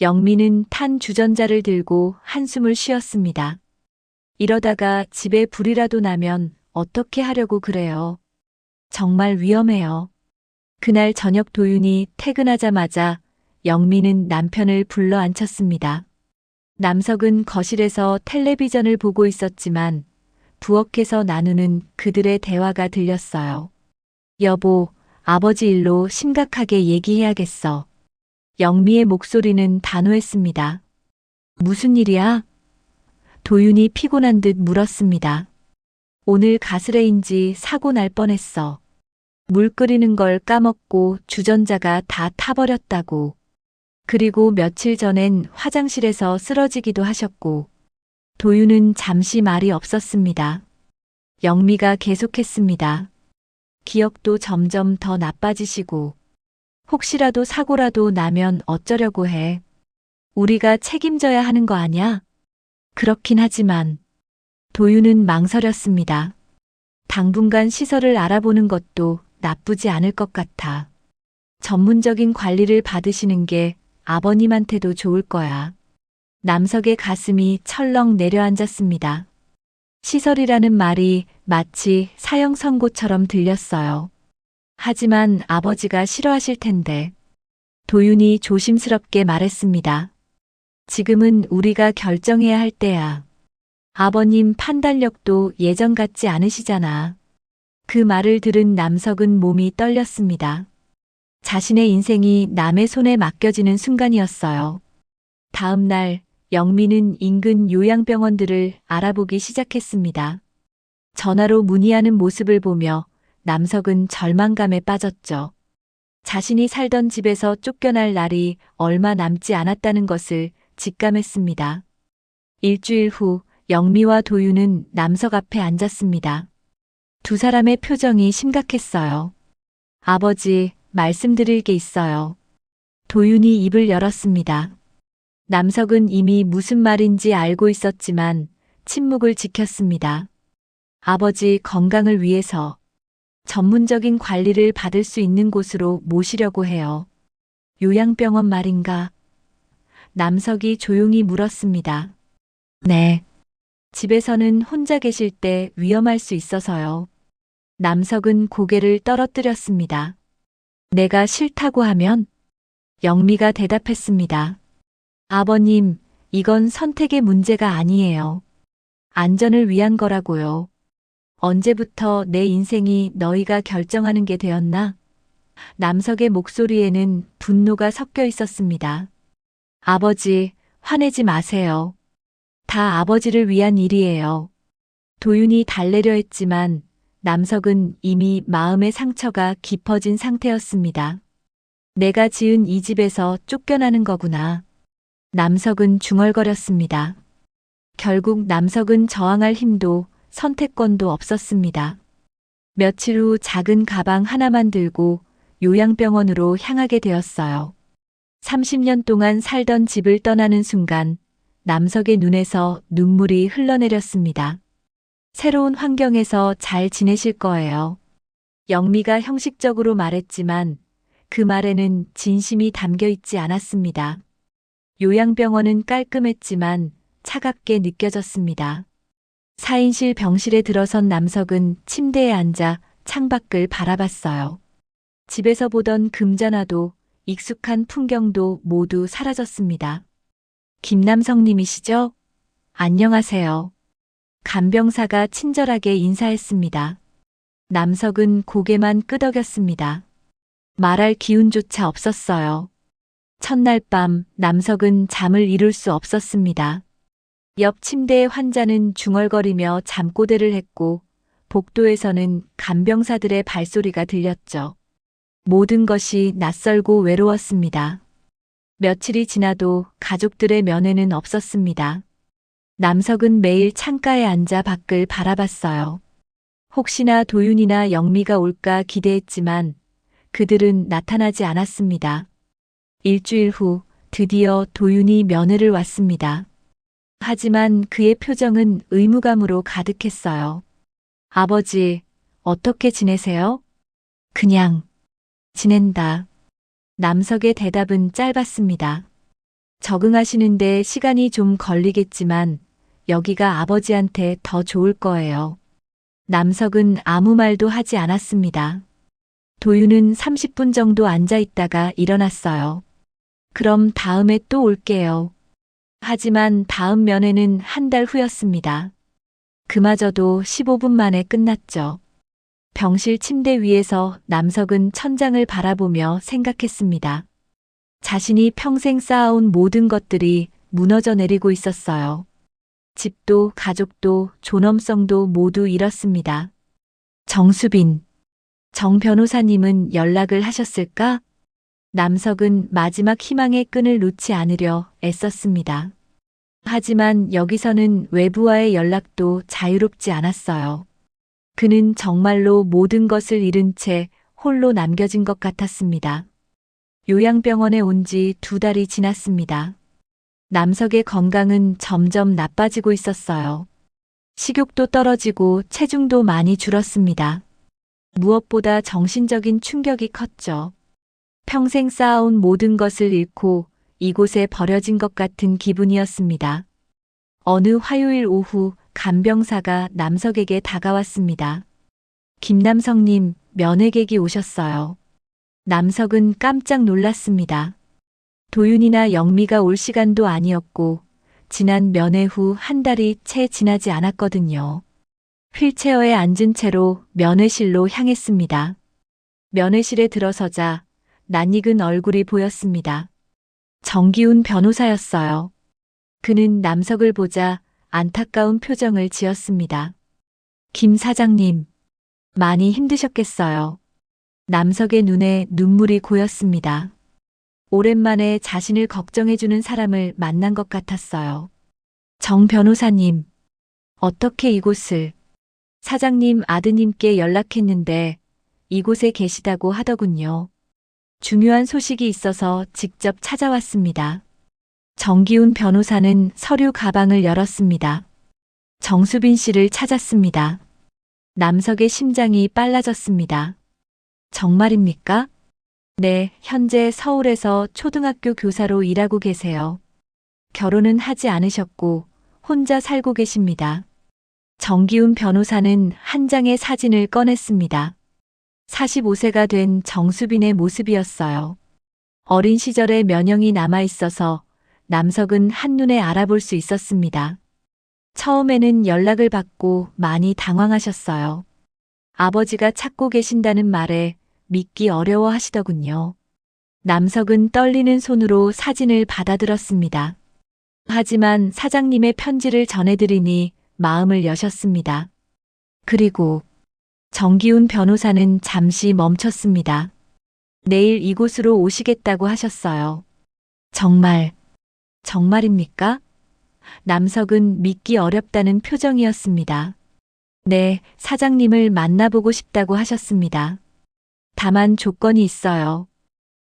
영미는 탄 주전자를 들고 한숨을 쉬었습니다. 이러다가 집에 불이라도 나면 어떻게 하려고 그래요? 정말 위험해요. 그날 저녁 도윤이 퇴근하자마자 영미는 남편을 불러 앉혔습니다. 남석은 거실에서 텔레비전을 보고 있었지만 부엌에서 나누는 그들의 대화가 들렸어요. 여보, 아버지 일로 심각하게 얘기해야겠어. 영미의 목소리는 단호했습니다. 무슨 일이야? 도윤이 피곤한 듯 물었습니다. 오늘 가스레인지 사고 날 뻔했어. 물 끓이는 걸 까먹고 주전자가 다 타버렸다고. 그리고 며칠 전엔 화장실에서 쓰러지기도 하셨고. 도윤은 잠시 말이 없었습니다. 영미가 계속했습니다. 기억도 점점 더 나빠지시고. 혹시라도 사고라도 나면 어쩌려고 해. 우리가 책임져야 하는 거 아냐? 그렇긴 하지만. 도윤은 망설였습니다. 당분간 시설을 알아보는 것도 나쁘지 않을 것 같아. 전문적인 관리를 받으시는 게 아버님한테도 좋을 거야. 남석의 가슴이 철렁 내려앉았습니다. 시설이라는 말이 마치 사형 선고처럼 들렸어요. 하지만 아버지가 싫어하실 텐데. 도윤이 조심스럽게 말했습니다. 지금은 우리가 결정해야 할 때야. 아버님 판단력도 예전 같지 않으시잖아. 그 말을 들은 남석은 몸이 떨렸습니다. 자신의 인생이 남의 손에 맡겨지는 순간이었어요. 다음 날 영미는 인근 요양병원들을 알아보기 시작했습니다. 전화로 문의하는 모습을 보며 남석은 절망감에 빠졌죠. 자신이 살던 집에서 쫓겨날 날이 얼마 남지 않았다는 것을 직감했습니다. 일주일 후 영미와 도윤은 남석 앞에 앉았습니다. 두 사람의 표정이 심각했어요. 아버지, 말씀드릴 게 있어요. 도윤이 입을 열었습니다. 남석은 이미 무슨 말인지 알고 있었지만 침묵을 지켰습니다. 아버지 건강을 위해서 전문적인 관리를 받을 수 있는 곳으로 모시려고 해요. 요양병원 말인가? 남석이 조용히 물었습니다. 네. 집에서는 혼자 계실 때 위험할 수 있어서요. 남석은 고개를 떨어뜨렸습니다. 내가 싫다고 하면? 영미가 대답했습니다. 아버님, 이건 선택의 문제가 아니에요. 안전을 위한 거라고요. 언제부터 내 인생이 너희가 결정하는 게 되었나? 남석의 목소리에는 분노가 섞여 있었습니다. 아버지, 화내지 마세요. 다 아버지를 위한 일이에요. 도윤이 달래려 했지만 남석은 이미 마음의 상처가 깊어진 상태였습니다. 내가 지은 이 집에서 쫓겨나는 거구나. 남석은 중얼거렸습니다. 결국 남석은 저항할 힘도 선택권도 없었습니다. 며칠 후 작은 가방 하나만 들고 요양병원으로 향하게 되었어요. 30년 동안 살던 집을 떠나는 순간 남석의 눈에서 눈물이 흘러내렸습니다. 새로운 환경에서 잘 지내실 거예요. 영미가 형식적으로 말했지만 그 말에는 진심이 담겨 있지 않았습니다. 요양병원은 깔끔했지만 차갑게 느껴졌습니다. 4인실 병실에 들어선 남석은 침대에 앉아 창밖을 바라봤어요. 집에서 보던 금전화도 익숙한 풍경도 모두 사라졌습니다. 김남성님이시죠? 안녕하세요. 간병사가 친절하게 인사했습니다. 남석은 고개만 끄덕였습니다. 말할 기운조차 없었어요. 첫날 밤 남석은 잠을 이룰 수 없었습니다. 옆 침대의 환자는 중얼거리며 잠꼬대를 했고 복도에서는 간병사들의 발소리가 들렸죠. 모든 것이 낯설고 외로웠습니다. 며칠이 지나도 가족들의 면회는 없었습니다. 남석은 매일 창가에 앉아 밖을 바라봤어요. 혹시나 도윤이나 영미가 올까 기대했지만 그들은 나타나지 않았습니다. 일주일 후 드디어 도윤이 면회를 왔습니다. 하지만 그의 표정은 의무감으로 가득했어요. 아버지, 어떻게 지내세요? 그냥 지낸다. 남석의 대답은 짧았습니다. 적응하시는데 시간이 좀 걸리겠지만 여기가 아버지한테 더 좋을 거예요. 남석은 아무 말도 하지 않았습니다. 도윤은 30분 정도 앉아 있다가 일어났어요. 그럼 다음에 또 올게요. 하지만 다음 면회는 한 달 후였습니다. 그마저도 15분 만에 끝났죠. 병실 침대 위에서 남석은 천장을 바라보며 생각했습니다. 자신이 평생 쌓아온 모든 것들이 무너져 내리고 있었어요. 집도 가족도 존엄성도 모두 잃었습니다. 정수빈, 정 변호사님은 연락을 하셨을까? 남석은 마지막 희망의 끈을 놓지 않으려 애썼습니다. 하지만 여기서는 외부와의 연락도 자유롭지 않았어요. 그는 정말로 모든 것을 잃은 채 홀로 남겨진 것 같았습니다. 요양병원에 온 지 2달이 지났습니다. 남석의 건강은 점점 나빠지고 있었어요. 식욕도 떨어지고 체중도 많이 줄었습니다. 무엇보다 정신적인 충격이 컸죠. 평생 쌓아온 모든 것을 잃고 이곳에 버려진 것 같은 기분이었습니다. 어느 화요일 오후 간병사가 남석에게 다가왔습니다. 김남성님, 면회객이 오셨어요. 남석은 깜짝 놀랐습니다. 도윤이나 영미가 올 시간도 아니었고 지난 면회 후 한 달이 채 지나지 않았거든요. 휠체어에 앉은 채로 면회실로 향했습니다. 면회실에 들어서자 낯익은 얼굴이 보였습니다. 정기훈 변호사였어요. 그는 남석을 보자 안타까운 표정을 지었습니다. 김 사장님, 많이 힘드셨겠어요. 남석의 눈에 눈물이 고였습니다. 오랜만에 자신을 걱정해주는 사람을 만난 것 같았어요. 정 변호사님, 어떻게 이곳을? 사장님 아드님께 연락했는데 이곳에 계시다고 하더군요. 중요한 소식이 있어서 직접 찾아왔습니다. 정기훈 변호사는 서류 가방을 열었습니다. 정수빈 씨를 찾았습니다. 남석의 심장이 빨라졌습니다. 정말입니까? 네, 현재 서울에서 초등학교 교사로 일하고 계세요. 결혼은 하지 않으셨고 혼자 살고 계십니다. 정기훈 변호사는 한 장의 사진을 꺼냈습니다. 45세가 된 정수빈의 모습이었어요. 어린 시절의 면형이 남아있어서 남석은 한눈에 알아볼 수 있었습니다. 처음에는 연락을 받고 많이 당황하셨어요. 아버지가 찾고 계신다는 말에 믿기 어려워 하시더군요. 남석은 떨리는 손으로 사진을 받아들었습니다. 하지만 사장님의 편지를 전해드리니 마음을 여셨습니다. 그리고 정기훈 변호사는 잠시 멈췄습니다. 내일 이곳으로 오시겠다고 하셨어요. 정말입니까? 남석은 믿기 어렵다는 표정이었습니다. 네, 사장님을 만나보고 싶다고 하셨습니다. 다만 조건이 있어요.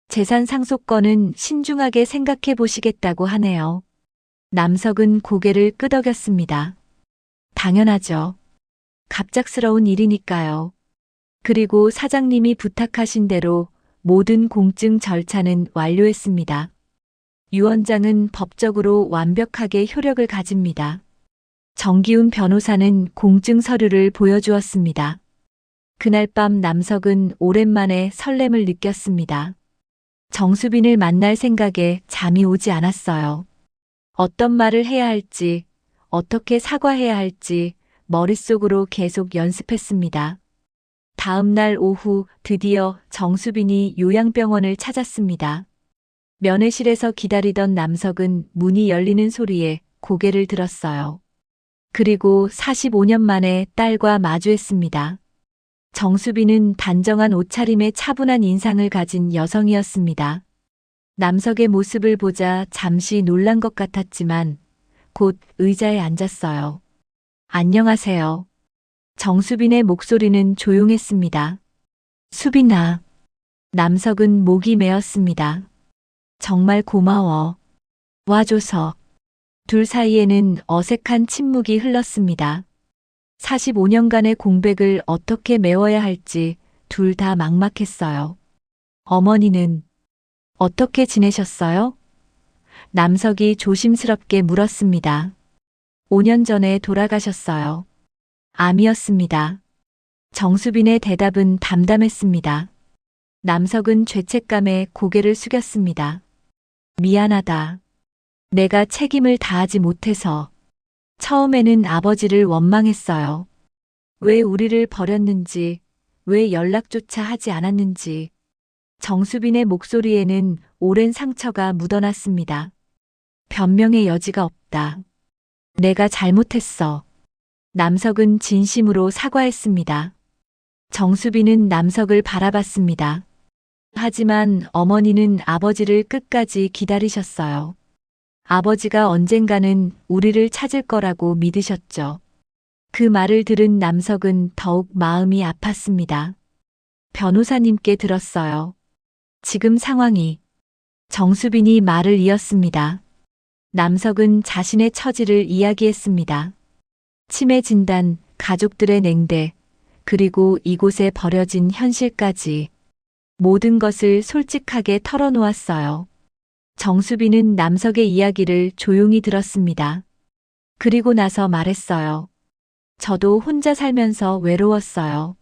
재산 상속권은 신중하게 생각해 보시겠다고 하네요. 남석은 고개를 끄덕였습니다. 당연하죠. 갑작스러운 일이니까요. 그리고 사장님이 부탁하신 대로 모든 공증 절차는 완료했습니다. 유언장은 법적으로 완벽하게 효력을 가집니다. 정기훈 변호사는 공증 서류를 보여주었습니다. 그날 밤 남석은 오랜만에 설렘을 느꼈습니다. 정수빈을 만날 생각에 잠이 오지 않았어요. 어떤 말을 해야 할지, 어떻게 사과해야 할지 머릿속으로 계속 연습했습니다. 다음 날 오후 드디어 정수빈이 요양병원을 찾았습니다. 면회실에서 기다리던 남석은 문이 열리는 소리에 고개를 들었어요. 그리고 45년 만에 딸과 마주했습니다. 정수빈은 단정한 옷차림에 차분한 인상을 가진 여성이었습니다. 남석의 모습을 보자 잠시 놀란 것 같았지만 곧 의자에 앉았어요. 안녕하세요. 정수빈의 목소리는 조용했습니다. 수빈아. 남석은 목이 메었습니다. 정말 고마워. 와줘서. 둘 사이에는 어색한 침묵이 흘렀습니다. 45년간의 공백을 어떻게 메워야 할지 둘 다 막막했어요. 어머니는 어떻게 지내셨어요? 남석이 조심스럽게 물었습니다. 5년 전에 돌아가셨어요. 암이었습니다. 정수빈의 대답은 담담했습니다. 남석은 죄책감에 고개를 숙였습니다. 미안하다. 내가 책임을 다하지 못해서. 처음에는 아버지를 원망했어요. 왜 우리를 버렸는지, 왜 연락조차 하지 않았는지. 정수빈의 목소리에는 오랜 상처가 묻어났습니다. 변명의 여지가 없다. 내가 잘못했어. 남석은 진심으로 사과했습니다. 정수빈은 남석을 바라봤습니다. 하지만 어머니는 아버지를 끝까지 기다리셨어요. 아버지가 언젠가는 우리를 찾을 거라고 믿으셨죠. 그 말을 들은 남석은 더욱 마음이 아팠습니다. 변호사님께 들었어요. 지금 상황이. 정수빈이 말을 이었습니다. 남석은 자신의 처지를 이야기했습니다. 치매 진단, 가족들의 냉대, 그리고 이곳에 버려진 현실까지 모든 것을 솔직하게 털어놓았어요. 정수빈은 남석의 이야기를 조용히 들었습니다. 그리고 나서 말했어요. 저도 혼자 살면서 외로웠어요.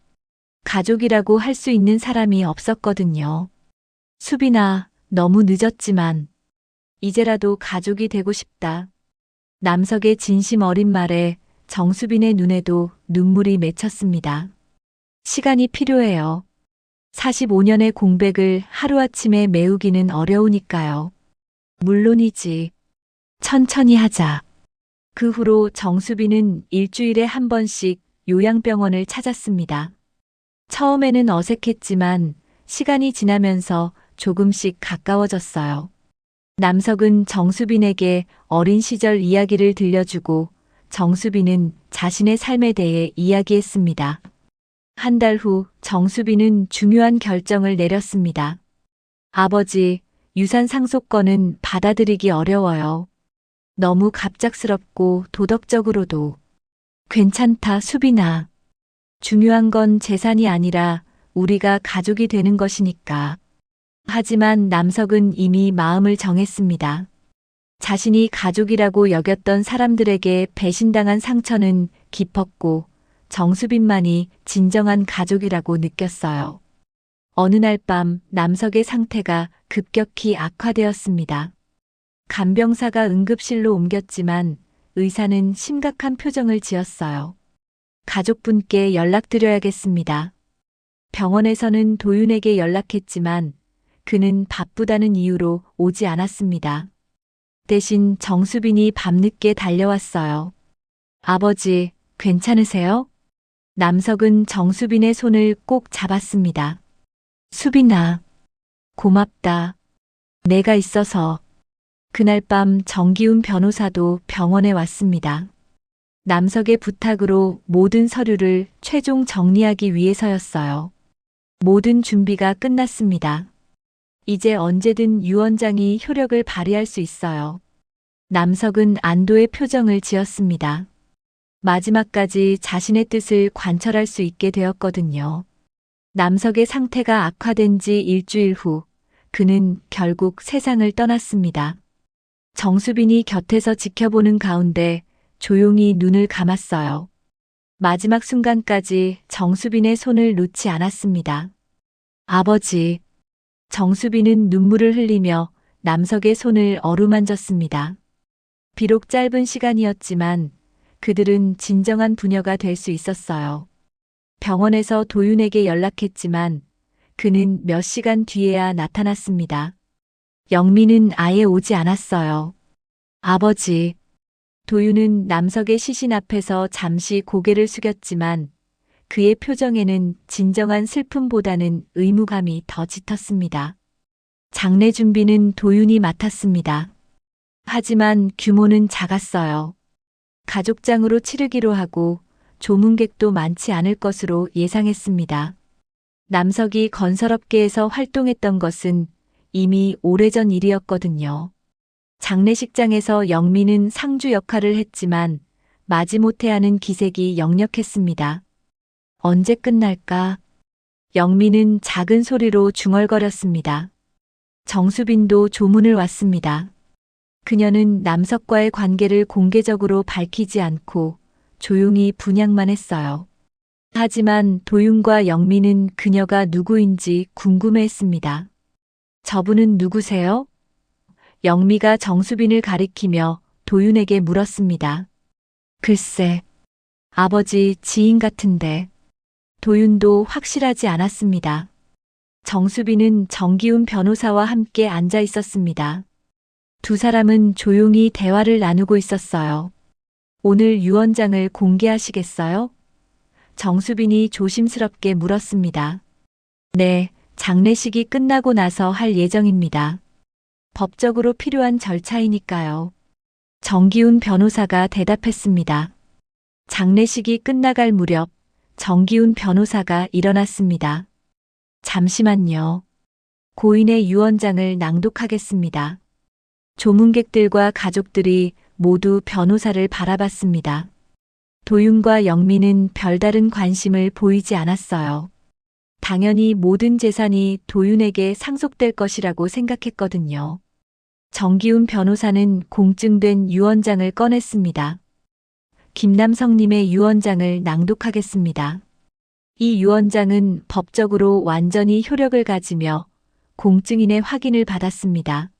가족이라고 할 수 있는 사람이 없었거든요. 수빈아, 너무 늦었지만 이제라도 가족이 되고 싶다. 남석의 진심 어린 말에 정수빈의 눈에도 눈물이 맺혔습니다. 시간이 필요해요. 45년의 공백을 하루아침에 메우기는 어려우니까요. 물론이지. 천천히 하자. 그 후로 정수빈은 일주일에 한 번씩 요양병원을 찾았습니다. 처음에는 어색했지만 시간이 지나면서 조금씩 가까워졌어요. 남석은 정수빈에게 어린 시절 이야기를 들려주고 정수빈은 자신의 삶에 대해 이야기했습니다. 한 달 후 정수빈은 중요한 결정을 내렸습니다. 아버지, 유산 상속권은 받아들이기 어려워요. 너무 갑작스럽고 도덕적으로도. 괜찮다, 수빈아. 중요한 건 재산이 아니라 우리가 가족이 되는 것이니까. 하지만 남석은 이미 마음을 정했습니다. 자신이 가족이라고 여겼던 사람들에게 배신당한 상처는 깊었고 정수빈만이 진정한 가족이라고 느꼈어요. 어느 날 밤 남석의 상태가 급격히 악화되었습니다. 간병사가 응급실로 옮겼지만 의사는 심각한 표정을 지었어요. 가족분께 연락드려야겠습니다. 병원에서는 도윤에게 연락했지만 그는 바쁘다는 이유로 오지 않았습니다. 대신 정수빈이 밤늦게 달려왔어요. 아버지, 괜찮으세요? 남석은 정수빈의 손을 꼭 잡았습니다. 수빈아, 고맙다. 내가 있어서. 그날 밤 정기훈 변호사도 병원에 왔습니다. 남석의 부탁으로 모든 서류를 최종 정리하기 위해서였어요. 모든 준비가 끝났습니다. 이제 언제든 유 원장이 효력을 발휘할 수 있어요. 남석은 안도의 표정을 지었습니다. 마지막까지 자신의 뜻을 관철할 수 있게 되었거든요. 남석의 상태가 악화된 지 일주일 후 그는 결국 세상을 떠났습니다. 정수빈이 곁에서 지켜보는 가운데 조용히 눈을 감았어요. 마지막 순간까지 정수빈의 손을 놓지 않았습니다. 아버지. 정수빈은 눈물을 흘리며 남석의 손을 어루만졌습니다. 비록 짧은 시간이었지만 그들은 진정한 부녀가 될 수 있었어요. 병원에서 도윤에게 연락했지만 그는 몇 시간 뒤에야 나타났습니다. 영민은 아예 오지 않았어요. 아버지. 도윤은 남석의 시신 앞에서 잠시 고개를 숙였지만 그의 표정에는 진정한 슬픔보다는 의무감이 더 짙었습니다. 장례 준비는 도윤이 맡았습니다. 하지만 규모는 작았어요. 가족장으로 치르기로 하고 조문객도 많지 않을 것으로 예상했습니다. 남석이 건설업계에서 활동했던 것은 이미 오래전 일이었거든요. 장례식장에서 영미는 상주 역할을 했지만 마지못해 하는 기색이 역력했습니다. 언제 끝날까? 영미는 작은 소리로 중얼거렸습니다. 정수빈도 조문을 왔습니다. 그녀는 남석과의 관계를 공개적으로 밝히지 않고 조용히 분양만 했어요. 하지만 도윤과 영미는 그녀가 누구인지 궁금해했습니다. 저분은 누구세요? 영미가 정수빈을 가리키며 도윤에게 물었습니다. 글쎄, 아버지 지인 같은데. 도윤도 확실하지 않았습니다. 정수빈은 정기훈 변호사와 함께 앉아 있었습니다. 두 사람은 조용히 대화를 나누고 있었어요. 오늘 유언장을 공개하시겠어요? 정수빈이 조심스럽게 물었습니다. 네, 장례식이 끝나고 나서 할 예정입니다. 법적으로 필요한 절차이니까요. 정기훈 변호사가 대답했습니다. 장례식이 끝나갈 무렵 정기훈 변호사가 일어났습니다. 잠시만요. 고인의 유언장을 낭독하겠습니다. 조문객들과 가족들이 모두 변호사를 바라봤습니다. 도윤과 영미는 별다른 관심을 보이지 않았어요. 당연히 모든 재산이 도윤에게 상속될 것이라고 생각했거든요. 정기훈 변호사는 공증된 유언장을 꺼냈습니다. 김남성님의 유언장을 낭독하겠습니다. 이 유언장은 법적으로 완전히 효력을 가지며 공증인의 확인을 받았습니다.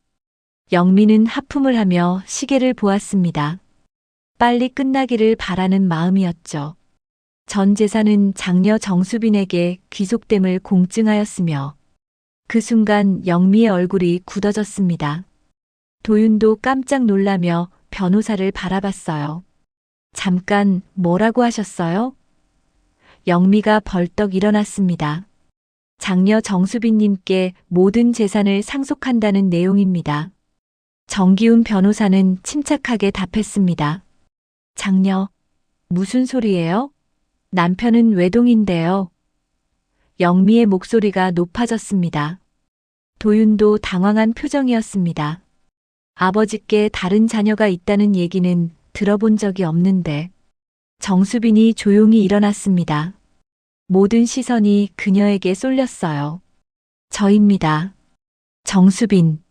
영미는 하품을 하며 시계를 보았습니다. 빨리 끝나기를 바라는 마음이었죠. 전 재산은 장녀 정수빈에게 귀속됨을 공증하였으며 그 순간 영미의 얼굴이 굳어졌습니다. 도윤도 깜짝 놀라며 변호사를 바라봤어요. 잠깐 뭐라고 하셨어요? 영미가 벌떡 일어났습니다. 장녀 정수빈님께 모든 재산을 상속한다는 내용입니다. 정기훈 변호사는 침착하게 답했습니다. 장녀, 무슨 소리예요? 남편은 외동인데요. 영미의 목소리가 높아졌습니다. 도윤도 당황한 표정이었습니다. 아버지께 다른 자녀가 있다는 얘기는 들어본 적이 없는데. 정수빈이 조용히 일어났습니다. 모든 시선이 그녀에게 쏠렸어요. 저입니다. 정수빈,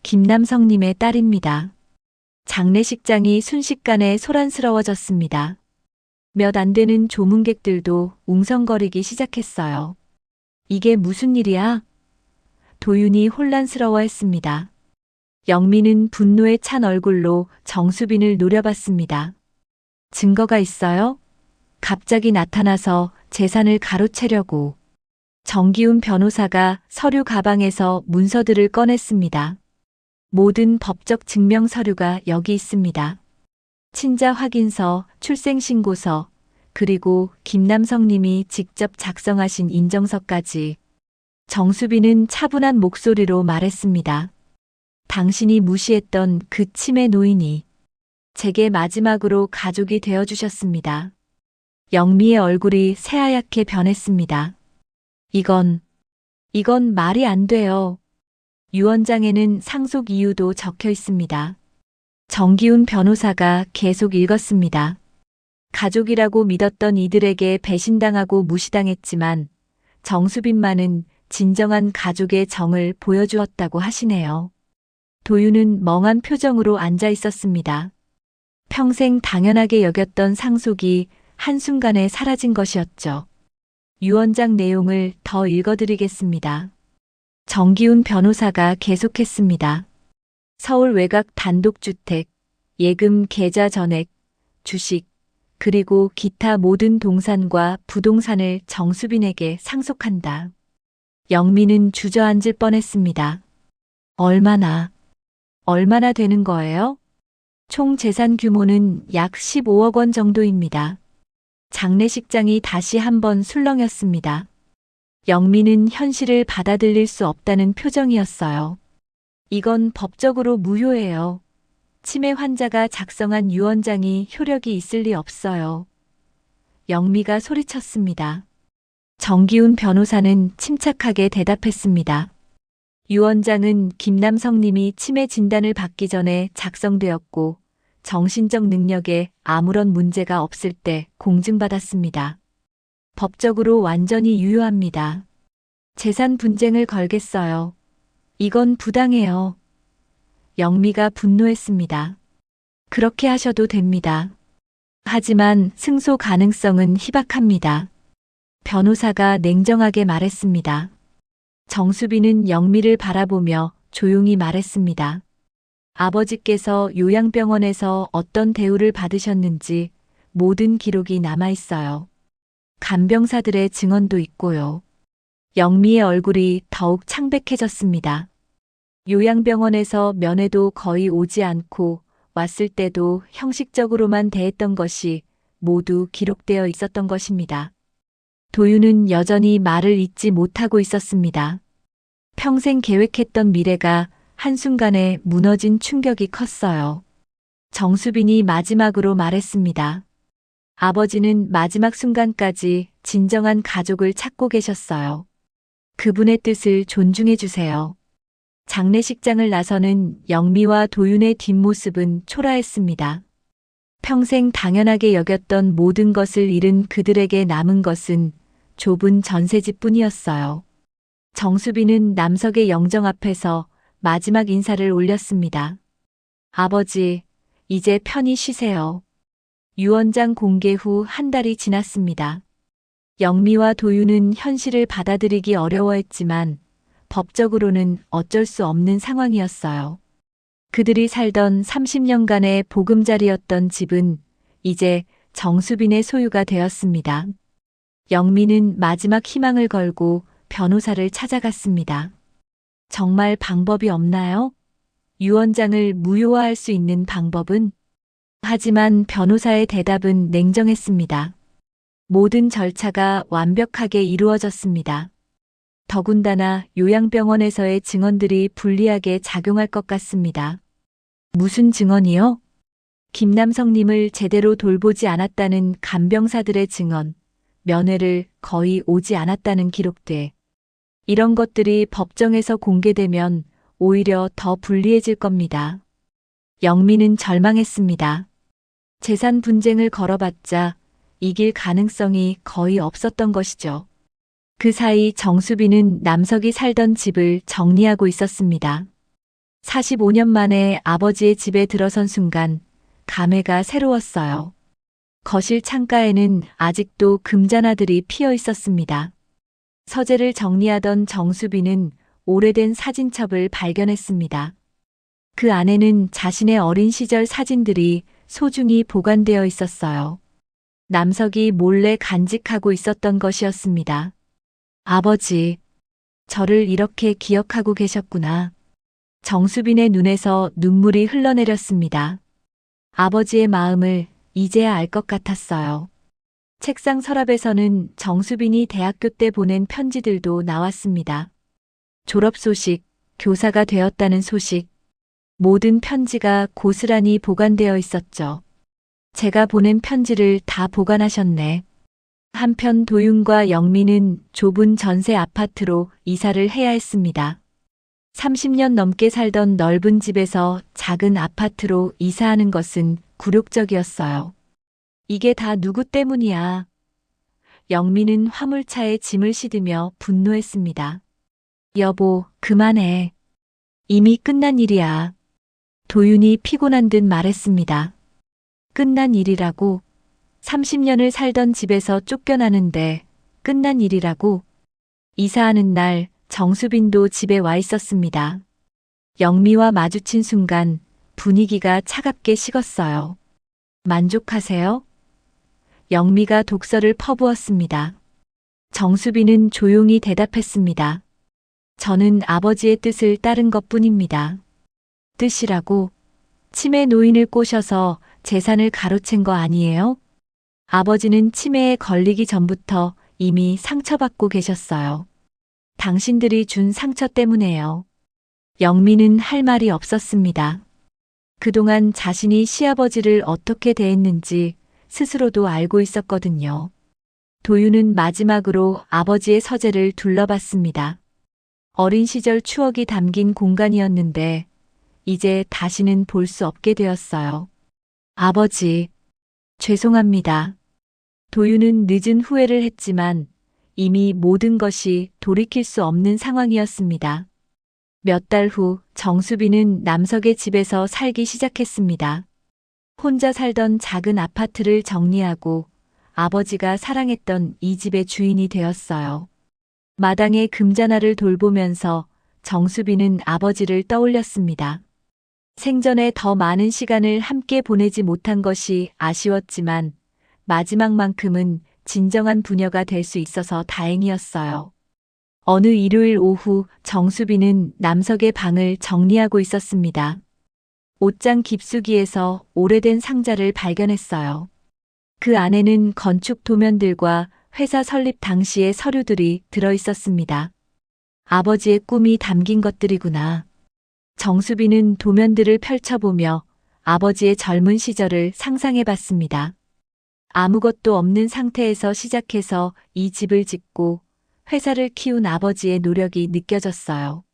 김남성님의 딸입니다. 장례식장이 순식간에 소란스러워졌습니다. 몇 안 되는 조문객들도 웅성거리기 시작했어요. 이게 무슨 일이야? 도윤이 혼란스러워했습니다. 영미는 분노에 찬 얼굴로 정수빈을 노려봤습니다. 증거가 있어요? 갑자기 나타나서 재산을 가로채려고. 정기훈 변호사가 서류 가방에서 문서들을 꺼냈습니다. 모든 법적 증명 서류가 여기 있습니다. 친자 확인서, 출생신고서, 그리고 김남성님이 직접 작성하신 인정서까지. 정수빈은 차분한 목소리로 말했습니다. 당신이 무시했던 그 치매 노인이 제게 마지막으로 가족이 되어주셨습니다. 영미의 얼굴이 새하얗게 변했습니다. 이건 말이 안 돼요. 유언장에는 상속 이유도 적혀 있습니다. 정기훈 변호사가 계속 읽었습니다. 가족이라고 믿었던 이들에게 배신당하고 무시당했지만 정수빈만은 진정한 가족의 정을 보여주었다고 하시네요. 도윤은 멍한 표정으로 앉아 있었습니다. 평생 당연하게 여겼던 상속이 한순간에 사라진 것이었죠. 유언장 내용을 더 읽어드리겠습니다. 정기훈 변호사가 계속했습니다. 서울 외곽 단독주택, 예금 계좌 전액, 주식, 그리고 기타 모든 동산과 부동산을 정수빈에게 상속한다. 영미는 주저앉을 뻔했습니다. 얼마나 되는 거예요? 총 재산 규모는 약 15억 원 정도입니다. 장례식장이 다시 한번 술렁였습니다. 영미는 현실을 받아들일 수 없다는 표정이었어요. 이건 법적으로 무효예요. 치매 환자가 작성한 유언장이 효력이 있을 리 없어요. 영미가 소리쳤습니다. 정기훈 변호사는 침착하게 대답했습니다. 유언장은 김남성 님이 치매 진단을 받기 전에 작성되었고 정신적 능력에 아무런 문제가 없을 때 공증받았습니다. 법적으로 완전히 유효합니다. 재산 분쟁을 걸겠어요. 이건 부당해요. 영미가 분노했습니다. 그렇게 하셔도 됩니다. 하지만 승소 가능성은 희박합니다. 변호사가 냉정하게 말했습니다. 정수빈은 영미를 바라보며 조용히 말했습니다. 아버지께서 요양병원에서 어떤 대우를 받으셨는지 모든 기록이 남아 있어요. 간병사들의 증언도 있고요. 영미의 얼굴이 더욱 창백해졌습니다. 요양병원에서 면회도 거의 오지 않고 왔을 때도 형식적으로만 대했던 것이 모두 기록되어 있었던 것입니다. 도윤은 여전히 말을 잇지 못하고 있었습니다. 평생 계획했던 미래가 한순간에 무너진 충격이 컸어요. 정수빈이 마지막으로 말했습니다. 아버지는 마지막 순간까지 진정한 가족을 찾고 계셨어요. 그분의 뜻을 존중해 주세요. 장례식장을 나서는 영미와 도윤의 뒷모습은 초라했습니다. 평생 당연하게 여겼던 모든 것을 잃은 그들에게 남은 것은 좁은 전세집뿐이었어요. 정수빈은 남석의 영정 앞에서 마지막 인사를 올렸습니다. 아버지, 이제 편히 쉬세요. 유언장 공개 후 한 달이 지났습니다. 영미와 도윤은 현실을 받아들이기 어려워했지만 법적으로는 어쩔 수 없는 상황이었어요. 그들이 살던 30년간의 보금자리였던 집은 이제 정수빈의 소유가 되었습니다. 영미는 마지막 희망을 걸고 변호사를 찾아갔습니다. 정말 방법이 없나요? 유언장을 무효화할 수 있는 방법은? 하지만 변호사의 대답은 냉정했습니다. 모든 절차가 완벽하게 이루어졌습니다. 더군다나 요양병원에서의 증언들이 불리하게 작용할 것 같습니다. 무슨 증언이요? 김남성님을 제대로 돌보지 않았다는 간병사들의 증언, 면회를 거의 오지 않았다는 기록들. 이런 것들이 법정에서 공개되면 오히려 더 불리해질 겁니다. 영미는 절망했습니다. 재산 분쟁을 걸어봤자 이길 가능성이 거의 없었던 것이죠. 그 사이 정수빈은 남석이 살던 집을 정리하고 있었습니다. 45년 만에 아버지의 집에 들어선 순간 감회가 새로웠어요. 거실 창가에는 아직도 금잔화들이 피어 있었습니다. 서재를 정리하던 정수빈은 오래된 사진첩을 발견했습니다. 그 안에는 자신의 어린 시절 사진들이 소중히 보관되어 있었어요. 남석이 몰래 간직하고 있었던 것이었습니다. 아버지, 저를 이렇게 기억하고 계셨구나. 정수빈의 눈에서 눈물이 흘러내렸습니다. 아버지의 마음을 이제야 알 것 같았어요. 책상 서랍에서는 정수빈이 대학교 때 보낸 편지들도 나왔습니다. 졸업 소식, 교사가 되었다는 소식, 모든 편지가 고스란히 보관되어 있었죠. 제가 보낸 편지를 다 보관하셨네. 한편 도윤과 영미는 좁은 전세 아파트로 이사를 해야 했습니다. 30년 넘게 살던 넓은 집에서 작은 아파트로 이사하는 것은 굴욕적이었어요. 이게 다 누구 때문이야? 영미는 화물차에 짐을 싣으며 분노했습니다. 여보, 그만해. 이미 끝난 일이야. 도윤이 피곤한 듯 말했습니다. 끝난 일이라고? 30년을 살던 집에서 쫓겨나는데 끝난 일이라고? 이사하는 날 정수빈도 집에 와 있었습니다. 영미와 마주친 순간 분위기가 차갑게 식었어요. 만족하세요? 영미가 독서를 퍼부었습니다. 정수빈은 조용히 대답했습니다. 저는 아버지의 뜻을 따른 것뿐입니다. 뜻이라고? 치매 노인을 꼬셔서 재산을 가로챈 거 아니에요? 아버지는 치매에 걸리기 전부터 이미 상처받고 계셨어요. 당신들이 준 상처 때문에요. 영미는 할 말이 없었습니다. 그동안 자신이 시아버지를 어떻게 대했는지 스스로도 알고 있었거든요. 도윤은 마지막으로 아버지의 서재를 둘러봤습니다. 어린 시절 추억이 담긴 공간이었는데 이제 다시는 볼 수 없게 되었어요. 아버지, 죄송합니다. 도윤은 늦은 후회를 했지만 이미 모든 것이 돌이킬 수 없는 상황이었습니다. 몇 달 후 정수빈은 남석의 집에서 살기 시작했습니다. 혼자 살던 작은 아파트를 정리하고 아버지가 사랑했던 이 집의 주인이 되었어요. 마당의 금잔화를 돌보면서 정수빈은 아버지를 떠올렸습니다. 생전에 더 많은 시간을 함께 보내지 못한 것이 아쉬웠지만 마지막만큼은 진정한 부녀가 될 수 있어서 다행이었어요. 어느 일요일 오후 정수빈은 남석의 방을 정리하고 있었습니다. 옷장 깊숙이에서 오래된 상자를 발견했어요. 그 안에는 건축 도면들과 회사 설립 당시의 서류들이 들어 있었습니다. 아버지의 꿈이 담긴 것들이구나. 정수빈은 도면들을 펼쳐보며 아버지의 젊은 시절을 상상해 봤습니다. 아무것도 없는 상태에서 시작해서 이 집을 짓고 회사를 키운 아버지의 노력이 느껴졌어요.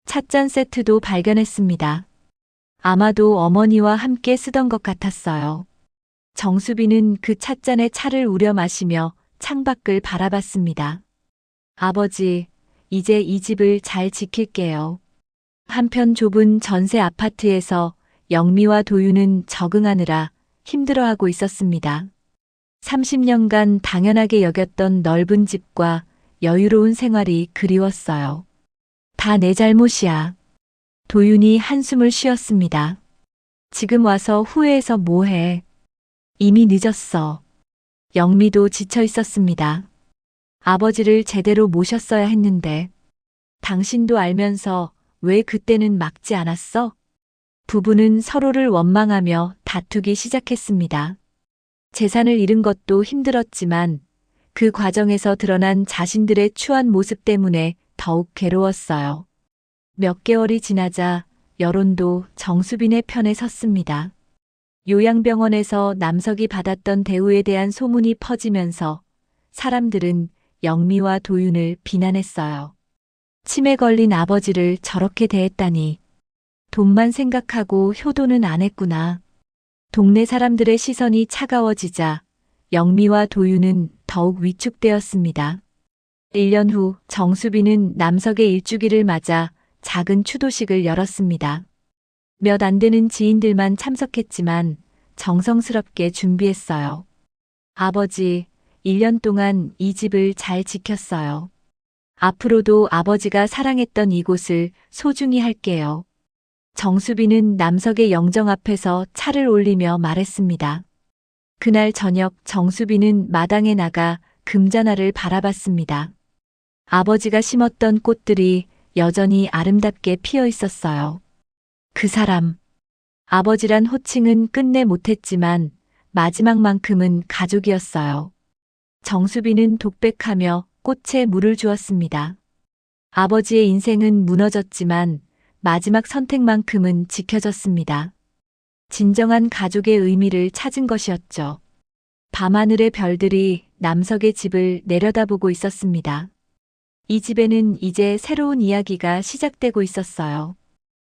찻잔 세트도 발견했습니다. 아마도 어머니와 함께 쓰던 것 같았어요. 정수빈은 그 찻잔에 차를 우려 마시며 창밖을 바라봤습니다. 아버지, 이제 이 집을 잘 지킬게요. 한편 좁은 전세 아파트에서 영미와 도윤은 적응하느라 힘들어하고 있었습니다. 30년간 당연하게 여겼던 넓은 집과 여유로운 생활이 그리웠어요. 다 내 잘못이야. 도윤이 한숨을 쉬었습니다. 지금 와서 후회해서 뭐해. 이미 늦었어. 영미도 지쳐 있었습니다. 아버지를 제대로 모셨어야 했는데 당신도 알면서 왜 그때는 막지 않았어? 부부는 서로를 원망하며 다투기 시작했습니다. 재산을 잃은 것도 힘들었지만 그 과정에서 드러난 자신들의 추한 모습 때문에 더욱 괴로웠어요. 몇 개월이 지나자 여론도 정수빈의 편에 섰습니다. 요양병원에서 남석이 받았던 대우에 대한 소문이 퍼지면서 사람들은 영미와 도윤을 비난했어요. 치매 걸린 아버지를 저렇게 대했다니. 돈만 생각하고 효도는 안 했구나. 동네 사람들의 시선이 차가워지자 영미와 도윤은 더욱 위축되었습니다. 1년 후 정수빈은 남석의 일주기를 맞아 작은 추도식을 열었습니다. 몇 안 되는 지인들만 참석했지만 정성스럽게 준비했어요. 아버지, 1년 동안 이 집을 잘 지켰어요. 앞으로도 아버지가 사랑했던 이곳을 소중히 할게요. 정수빈은 남석의 영정 앞에서 차를 올리며 말했습니다. 그날 저녁 정수빈은 마당에 나가 금잔화를 바라봤습니다. 아버지가 심었던 꽃들이 여전히 아름답게 피어 있었어요. 그 사람. 아버지란 호칭은 끝내 못했지만 마지막만큼은 가족이었어요. 정수빈은 독백하며 꽃에 물을 주었습니다. 아버지의 인생은 무너졌지만 마지막 선택만큼은 지켜졌습니다. 진정한 가족의 의미를 찾은 것이었죠. 밤하늘의 별들이 남석의 집을 내려다보고 있었습니다. 이 집에는 이제 새로운 이야기가 시작되고 있었어요.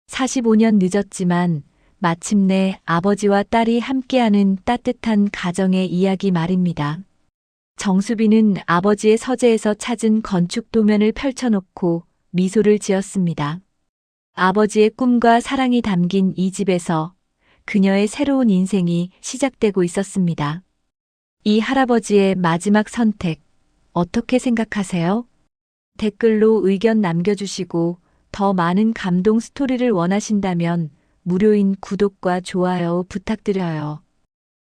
45년 늦었지만 마침내 아버지와 딸이 함께하는 따뜻한 가정의 이야기 말입니다. 정수빈은 아버지의 서재에서 찾은 건축 도면을 펼쳐놓고 미소를 지었습니다. 아버지의 꿈과 사랑이 담긴 이 집에서 그녀의 새로운 인생이 시작되고 있었습니다. 이 할아버지의 마지막 선택, 어떻게 생각하세요? 댓글로 의견 남겨주시고 더 많은 감동 스토리를 원하신다면 무료인 구독과 좋아요 부탁드려요.